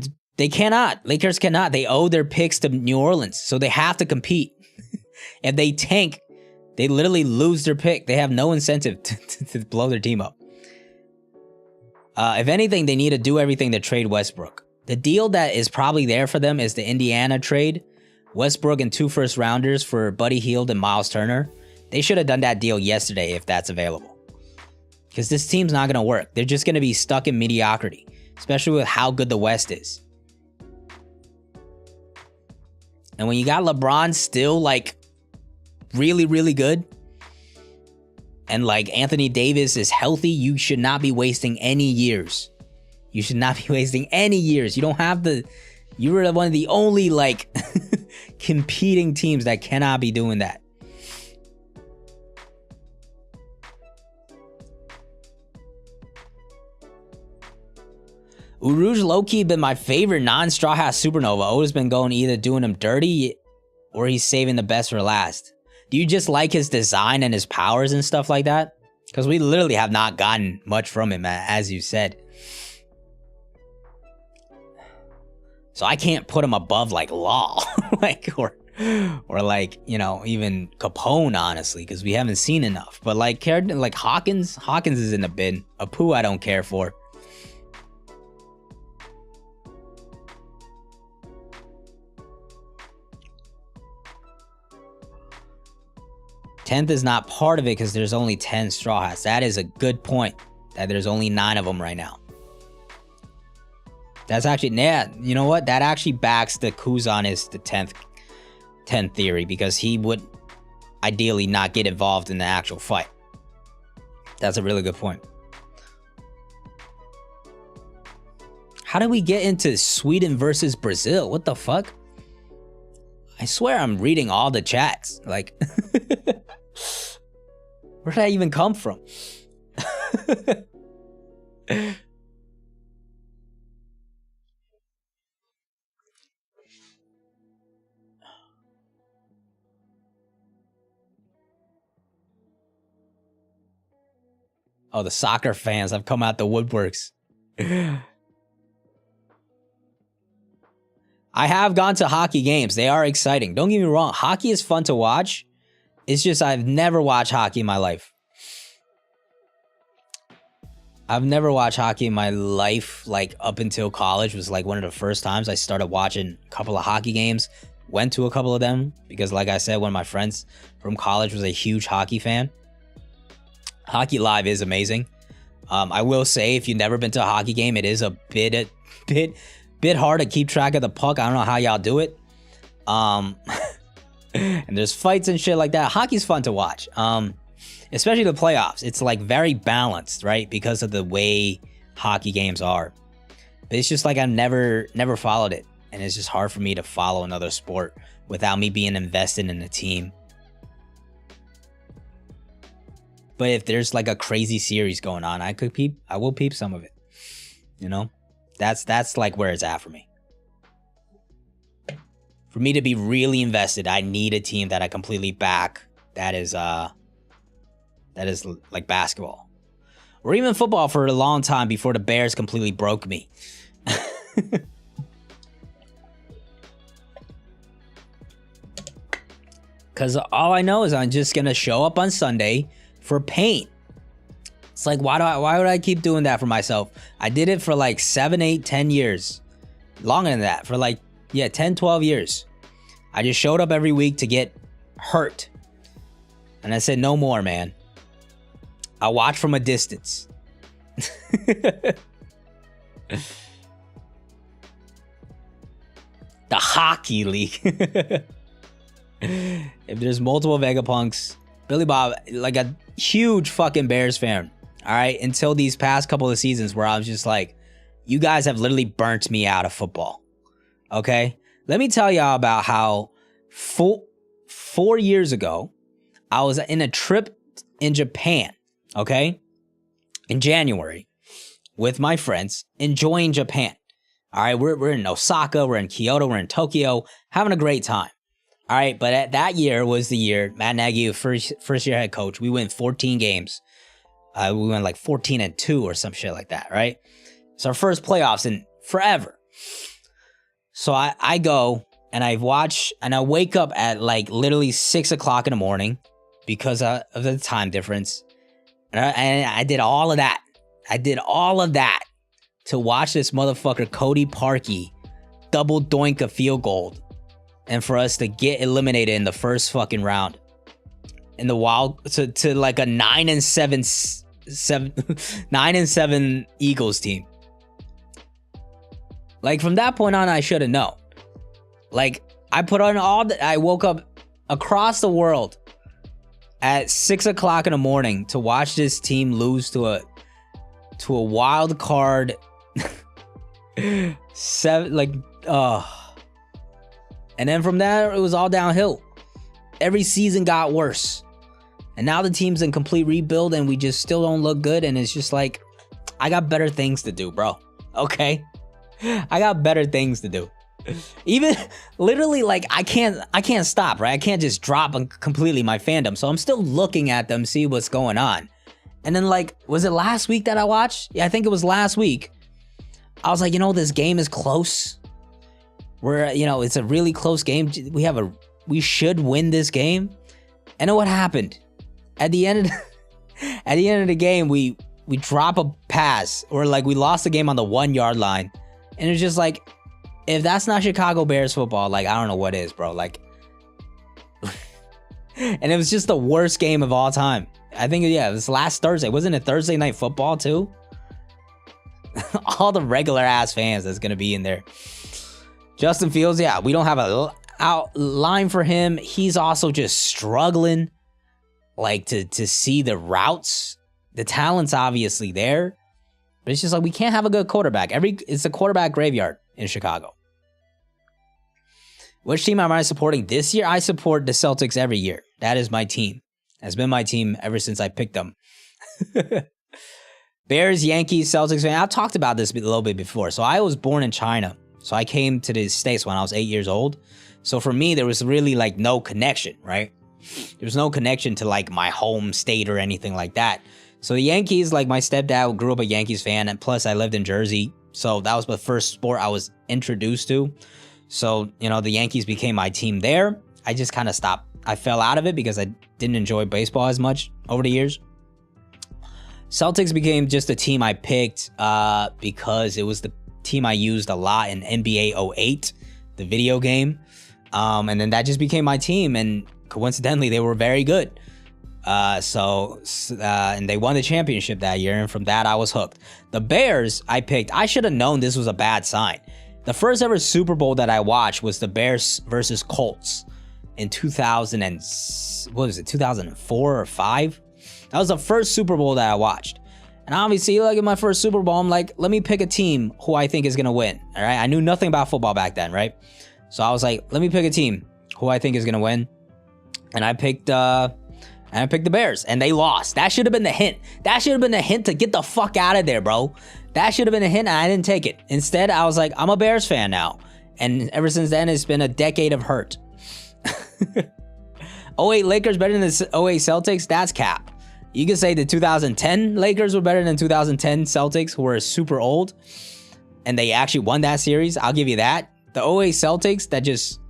Speaker 1: cannot. They owe their picks to New Orleans, so they have to compete. If they tank, they literally lose their pick. They have no incentive to blow their team up. If anything, they need to do everything to trade Westbrook. The deal that is probably there for them is the Indiana trade. Westbrook and 2 first-rounders for Buddy Hield and Miles Turner. They should have done that deal yesterday if that's available. Because this team's not going to work. They're just going to be stuck in mediocrity. Especially with how good the West is. And when you got LeBron still, like, really, really good, and, like, Anthony Davis is healthy, you should not be wasting any years. You should not be wasting any years. You don't have the... You were one of the only, like, competing teams that cannot be doing that. Uruj low-key been my favorite non-Straw Hat Supernova. Always been going either doing him dirty or he's saving the best for last. Do you just like his design and his powers and stuff like that? Because we literally have not gotten much from him, as you said. So I can't put him above, like, Law. Like, or like, you know, even Capone, honestly, because we haven't seen enough. But, like, Hawkins is in the bin. Apu I don't care for. Tenth is not part of it because there's only 10 Straw Hats. That is a good point. That there's only 9 of them right now. That's actually, yeah, you know what? That actually backs the Kuzan is the 10th theory because he would ideally not get involved in the actual fight. That's a really good point. How did we get into Sweden versus Brazil? What the fuck? I swear I'm reading all the chats. Like, where did I even come from? Oh, the soccer fans have come out the woodworks. I have gone to hockey games. They are exciting. Don't get me wrong. Hockey is fun to watch. It's just I've never watched hockey in my life. I've never watched hockey in my life. Like, up until college was like one of the first times I started watching a couple of hockey games. Went to a couple of them because, like I said, one of my friends from college was a huge hockey fan. Hockey Live is amazing. I will say, if you've never been to a hockey game, it is a bit hard to keep track of the puck. I don't know how y'all do it. And there's fights and shit like that. Hockey's fun to watch. Especially the playoffs. It's like very balanced, right? Because of the way hockey games are. But it's just like I've never followed it. And it's just hard for me to follow another sport without me being invested in a team. But if there's like a crazy series going on, I will peep some of it. You know? That's like where it's at for me. For me to be really invested, I need a team that I completely back. That is like basketball. Or even football for a long time before the Bears completely broke me. Because all I know is I'm just going to show up on Sunday for pain. It's like, why would I keep doing that for myself? I did it for like 7, 8, 10 years. Longer than that. For like, 10, 12 years. I just showed up every week to get hurt. And I said, no more, man. I'll watch from a distance. The hockey league. If there's multiple Vegapunks, Billy Bob, like a huge fucking Bears fan. All right, until these past couple of seasons where I was just like, you guys have literally burnt me out of football. Okay, let me tell y'all about how 4 years ago, I was in a trip in Japan. Okay, in January, with my friends, enjoying Japan. All right, we're in Osaka, we're in Kyoto, we're in Tokyo, having a great time. All right, but that year was the year Matt Nagy, first year head coach. We went 14 games. We went like 14-2 or some shit like that, right? It's our first playoffs in forever. So I go and I watch and I wake up at like literally 6 o'clock in the morning because of the time difference. And I did all of that. I did all of that to watch this motherfucker Cody Parkey double doink a field goal. And for us to get eliminated in the first fucking round. In the wild to like a 9-7 Eagles team. Like from that point on, I should have known. Like I put on I woke up across the world at 6 o'clock in the morning to watch this team lose to a wild card and then from there, it was all downhill. Every season got worse. And now the team's in complete rebuild and we just still don't look good. And it's just like, I got better things to do, bro. Okay? I got better things to do. Even literally like I can't stop, right? I can't just drop completely my fandom. So I'm still looking at them, see what's going on. And then like, was it last week that I watched? Yeah, I think it was last week. I was like, this game is close. It's a really close game. We should win this game. And then what happened? At the end of the game, we drop a pass or like we lost the game on the 1 yard line. And it's just like, if that's not Chicago Bears football, like I don't know what is, bro. Like, and it was just the worst game of all time. I think, it was last Thursday. Wasn't it Thursday Night Football too? All the regular ass fans that's gonna be in there. Justin Fields, we don't have a line for him. He's also just struggling, like to see the routes. The talent's obviously there, but it's just like we can't have a good quarterback. It's a quarterback graveyard in Chicago. Which team am I supporting this year? I support the Celtics every year. That is my team. That's been my team ever since I picked them. Bears, Yankees, Celtics fan. I've talked about this a little bit before. So I was born in China. So I came to the States when I was 8 years old. So for me, there was really like no connection, right? There was no connection to like my home state or anything like that. So the Yankees, like my stepdad grew up a Yankees fan. And plus I lived in Jersey. So that was the first sport I was introduced to. So, the Yankees became my team there. I just kind of stopped. I fell out of it because I didn't enjoy baseball as much over the years. Celtics became just a team I picked because it was the team I used a lot in NBA 08, the video game. And then that just became my team. And coincidentally, they were very good. And they won the championship that year. And from that, I was hooked. The Bears I picked, I should have known this was a bad sign. The first ever Super Bowl that I watched was the Bears versus Colts in 2004 or 5? That was the first Super Bowl that I watched. And obviously, like in my first Super Bowl, I'm like, let me pick a team who I think is going to win. All right. I knew nothing about football back then, right? So I was like, let me pick a team who I think is going to win. And I picked the Bears, and they lost. That should have been the hint. That should have been the hint to get the fuck out of there, bro. That should have been a hint, and I didn't take it. Instead, I was like, I'm a Bears fan now. And ever since then, it's been a decade of hurt. 08 Lakers better than the 08 Celtics? That's cap. You could say the 2010 Lakers were better than 2010 Celtics, who were super old, and they actually won that series. I'll give you that. The 08 Celtics that just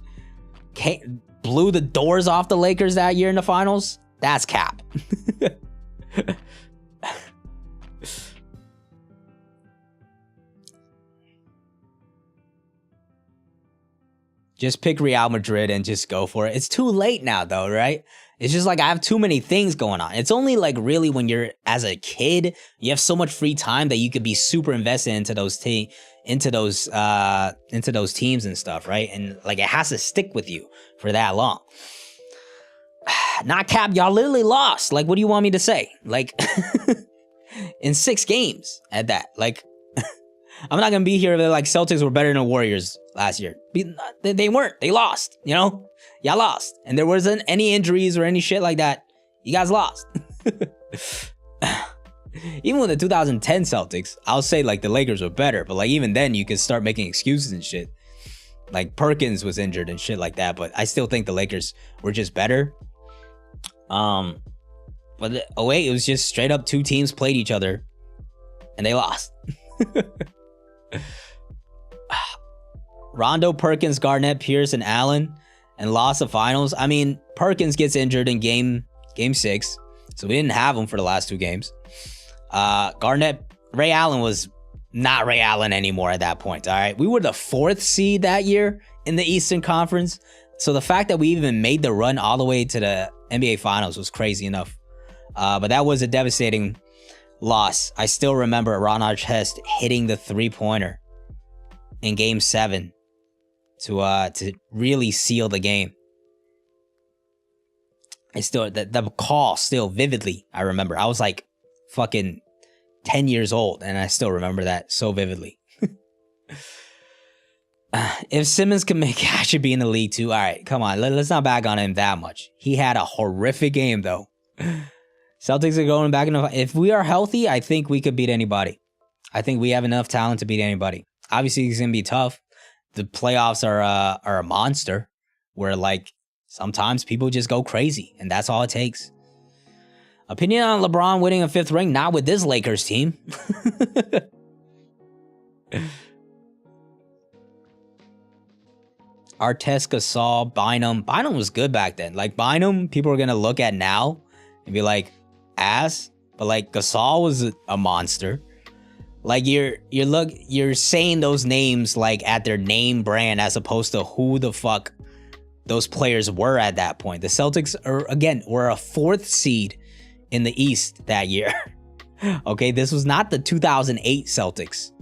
Speaker 1: blew the doors off the Lakers that year in the finals, that's cap. Just pick Real Madrid and just go for it. It's too late now, though, right? It's just like I have too many things going on. It's only like really when you're as a kid, you have so much free time that you could be super invested into those teams and stuff, right? And like it has to stick with you for that long. Not cap, y'all literally lost. Like, what do you want me to say? Like, in 6 games at that. Like, I'm not gonna be here if they're like Celtics were better than Warriors last year. They weren't. They lost, you know? Y'all lost. And there wasn't any injuries or any shit like that. You guys lost. Even with the 2010 Celtics, I'll say like the Lakers were better. But like even then, you could start making excuses and shit. Like Perkins was injured and shit like that. But I still think the Lakers were just better. But the 08, it was just straight up 2 teams played each other. And they lost. Rondo, Perkins, Garnett, Pierce, and Allen, and lost the finals. I mean, Perkins gets injured in game 6, so we didn't have him for the last 2 games. Garnett, Ray Allen was not Ray Allen anymore at that point, all right? We were the 4th seed that year in the Eastern Conference, so the fact that we even made the run all the way to the NBA Finals was crazy enough. But that was a devastating loss. I still remember Ron Artest hitting the 3-pointer in game 7 to really seal the game. I still the call still vividly I remember. I was like fucking 10 years old and I still remember that so vividly. If Simmons can make it, I should be in the league too. All right, come on, let's not bag on him that much. He had a horrific game though. Celtics are going back in the, if we are healthy, I think we could beat anybody. I think we have enough talent to beat anybody. Obviously, it's gonna be tough. The playoffs are a monster, where like sometimes people just go crazy, and that's all it takes. Opinion on LeBron winning a 5th ring? Not with this Lakers team. Artest, Gasol, Bynum. Bynum was good back then. Like Bynum, people are gonna look at now and be like, ass. But like Gasol was a monster. Like you're saying those names like at their name brand as opposed to who the fuck those players were at that point. The Celtics were a 4th seed in the East that year. Okay, this was not the 2008 Celtics.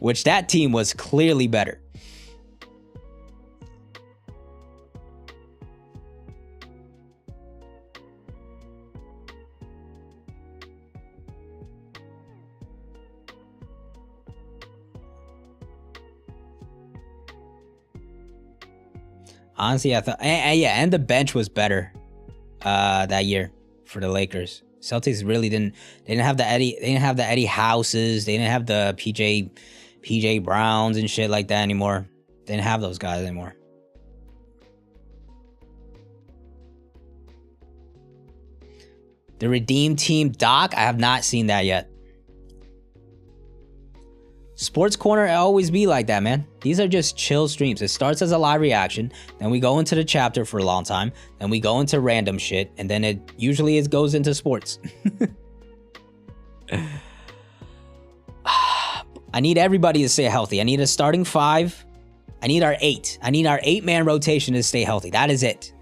Speaker 1: Which that team was clearly better. Honestly, I thought, and the bench was better that year for the Lakers. Celtics really didn't have the Eddie Houses, they didn't have the PJ Browns and shit like that anymore. They didn't have those guys anymore. The Redeem Team doc, I have not seen that yet. Sports Corner, it always be like that, man. These are just chill streams. It starts as a live reaction, then we go into the chapter for a long time, then we go into random shit, and then it usually goes into sports. I need everybody to stay healthy. I need a starting 5. I need our 8. I need our 8-man rotation to stay healthy. That is it.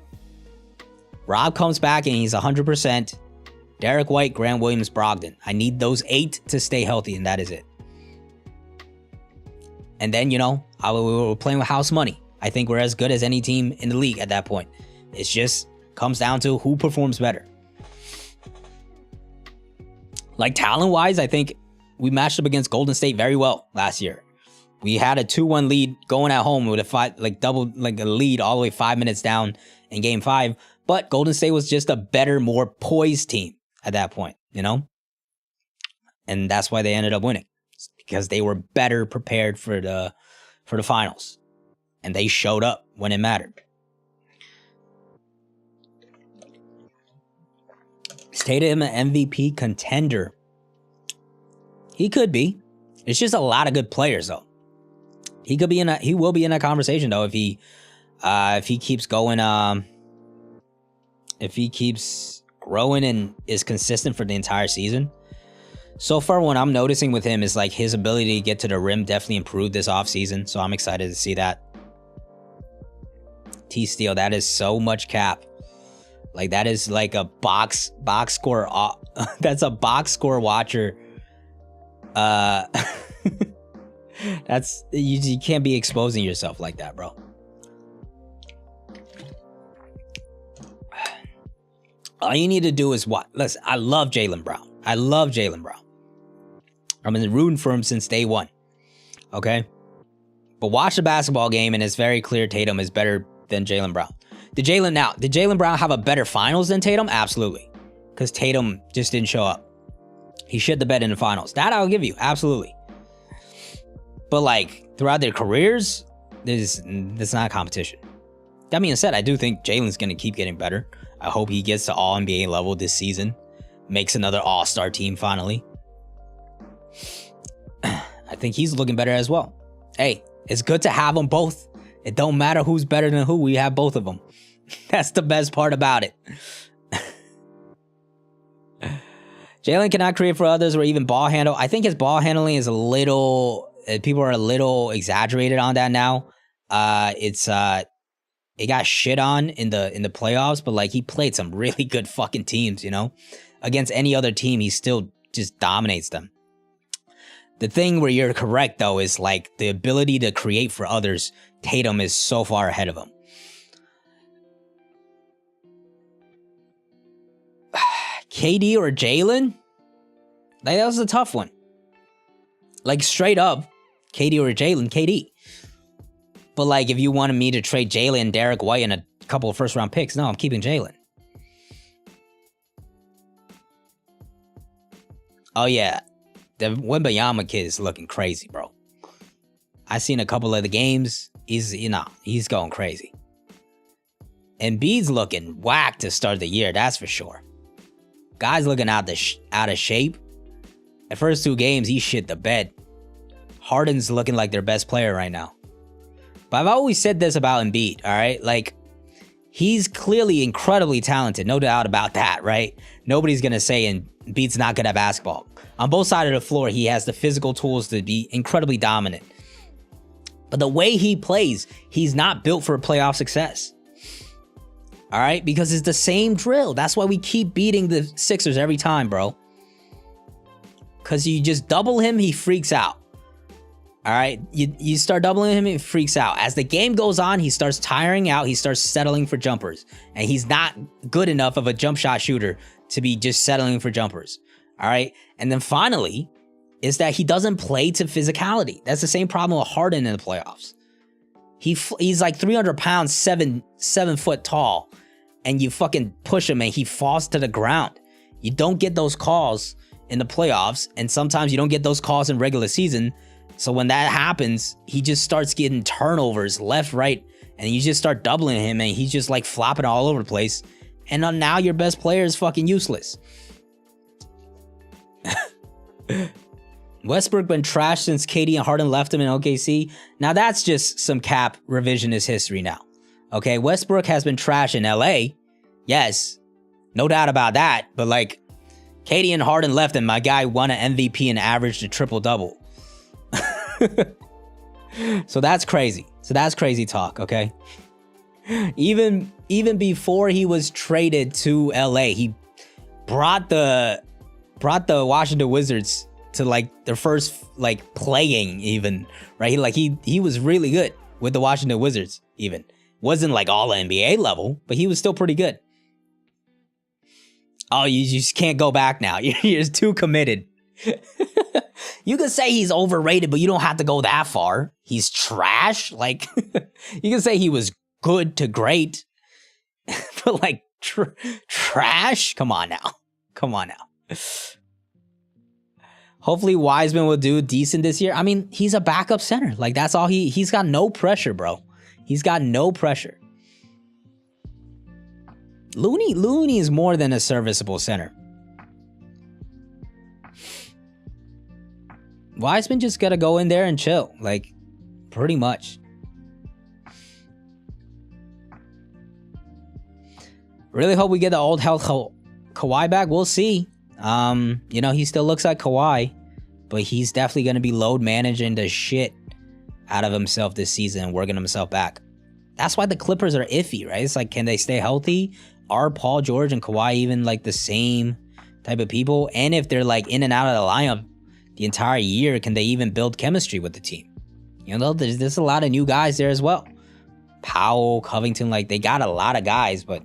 Speaker 1: Rob comes back and he's 100%. Derek White, Grant Williams, Brogdon. I need those 8 to stay healthy, and that is it. And then, you know, we're playing with house money. I think we're as good as any team in the league at that point. It just comes down to who performs better. Like talent-wise, I think we matched up against Golden State very well last year. We had a 2-1 lead going at home with a lead all the way 5 minutes down in game 5. But Golden State was just a better, more poised team at that point, you know? And that's why they ended up winning. It's because they were better prepared for the finals. And they showed up when it mattered. Is Tatum an MVP contender? He could be. It's just a lot of good players, though. He will be in that conversation, though, if he keeps going. If he keeps growing and is consistent for the entire season. So far, what I'm noticing with him is like his ability to get to the rim definitely improved this offseason. So I'm excited to see that. T-Steel, that is so much cap. Like, that is like a box score. That's a box score watcher. That's you can't be exposing yourself like that, bro. All you need to do is what? Listen, I love Jaylen Brown. I've been rooting for him since day one. Okay? But watch the basketball game and it's very clear Tatum is better than Jaylen Brown. Did Jaylen Brown have a better finals than Tatum? Absolutely. Because Tatum just didn't show up. He shit the bed in the finals. That I'll give you. Absolutely. But like throughout their careers, that's not a competition. That being said, I do think Jaylen's going to keep getting better. I hope he gets to all NBA level this season. Makes another all-star team finally. I think he's looking better as well. Hey, it's good to have them both. It don't matter who's better than who. We have both of them. That's the best part about it. Jaylen cannot create for others or even ball handle. I think his ball handling is a little... People are a little exaggerated on that now. It got shit on in the playoffs, but like he played some really good fucking teams, you know? Against any other team, he still just dominates them. The thing where you're correct, though, is like the ability to create for others. Tatum is so far ahead of him. KD or Jaylen? Like, that was a tough one. Like, straight up, KD or Jaylen, KD. But like, if you wanted me to trade Jaylen, Derek White, and a couple of first-round picks, no, I'm keeping Jaylen. Oh, yeah. The Wembanyama kid is looking crazy, bro. I seen a couple of the games. He's going crazy. Embiid's looking whack to start the year, that's for sure. Guy's looking out of shape. The first 2 games, he shit the bed. Harden's looking like their best player right now. But I've always said this about Embiid, all right? Like, he's clearly incredibly talented, no doubt about that, right? Nobody's going to say Embiid's not good at basketball. On both sides of the floor, he has the physical tools to be incredibly dominant. But the way he plays, he's not built for playoff success. All right? Because it's the same drill. That's why we keep beating the Sixers every time, bro. Because you just double him, he freaks out. All right? You start doubling him, he freaks out. As the game goes on, he starts tiring out. He starts settling for jumpers. And he's not good enough of a jump shot shooter to be just settling for jumpers. All right? And then finally, is that he doesn't play to physicality. That's the same problem with Harden in the playoffs. He's like 300 pounds, 7 foot tall, and you fucking push him and he falls to the ground. You don't get those calls in the playoffs, and sometimes you don't get those calls in regular season. So when that happens, he just starts getting turnovers left, right, and you just start doubling him and he's just like flopping all over the place. And now your best player is fucking useless. Westbrook been trashed since KD and Harden left him in OKC. Now that's just some cap revisionist history now. Okay, Westbrook has been trash in LA. Yes, no doubt about that. But like, KD and Harden left him. My guy won an MVP and averaged a triple-double. So that's crazy. So that's crazy talk, okay? Even before he was traded to LA, he brought the Washington Wizards to like their first like playing even, right? He was really good with the Washington Wizards even. Wasn't like all NBA level, but he was still pretty good. Oh, you just can't go back now. You're just too committed. You can say he's overrated, but you don't have to go that far. He's trash. Like, you can say he was good to great, but like trash? Come on now. Hopefully Wiseman will do decent this year. I mean, he's a backup center. Like, that's all he's got no pressure, bro. He's got no pressure. Looney is more than a serviceable center. Wiseman just got to go in there and chill. Like, pretty much. Really hope we get the old health Kawhi back. We'll see. You know, he still looks like Kawhi, but he's definitely going to be load managing the shit out of himself this season and working himself back. That's why the Clippers are iffy, right? It's like, can they stay healthy? Are Paul George and Kawhi even like the same type of people? And if they're like in and out of the lineup the entire year, can they even build chemistry with the team? You know, there's a lot of new guys there as well. Powell, Covington, like they got a lot of guys, but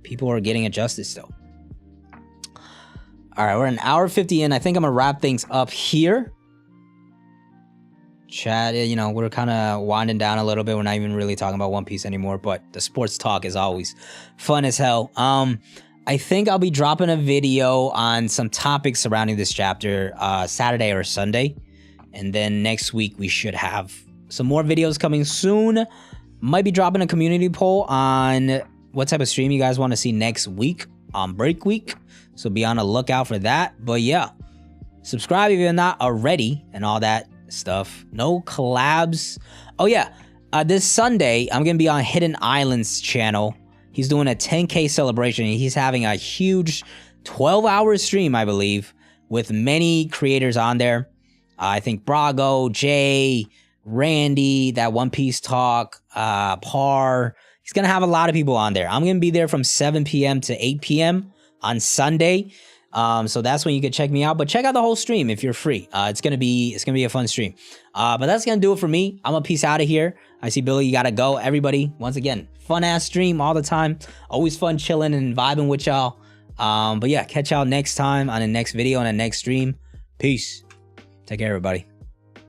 Speaker 1: people are getting adjusted still. All right, we're an hour 50 in. I think I'm going to wrap things up here. Chat, you know, we're kind of winding down a little bit. We're not even really talking about One Piece anymore, but the sports talk is always fun as hell. I think I'll be dropping a video on some topics surrounding this chapter Saturday or Sunday. And then next week, we should have some more videos coming soon. Might be dropping a community poll on what type of stream you guys want to see next week on break week. So be on the lookout for that. But yeah, subscribe if you're not already and all that stuff. No collabs. Oh yeah, this Sunday, I'm going to be on Hidden Island's channel. He's doing a 10K celebration. He's having a huge 12-hour stream, I believe, with many creators on there. I think Brago, Jay, Randy, that One Piece Talk, Par. He's going to have a lot of people on there. I'm going to be there from 7 p.m. to 8 p.m. on Sunday. So that's when you can check me out. But check out the whole stream if you're free. It's gonna be a fun stream. But that's gonna do it for me. I'm gonna peace out of here. I see Billy, you gotta go. Everybody, once again, fun ass stream all the time. Always fun chilling and vibing with y'all. But yeah, catch y'all next time on the next video on the next stream. Peace. Take care, everybody.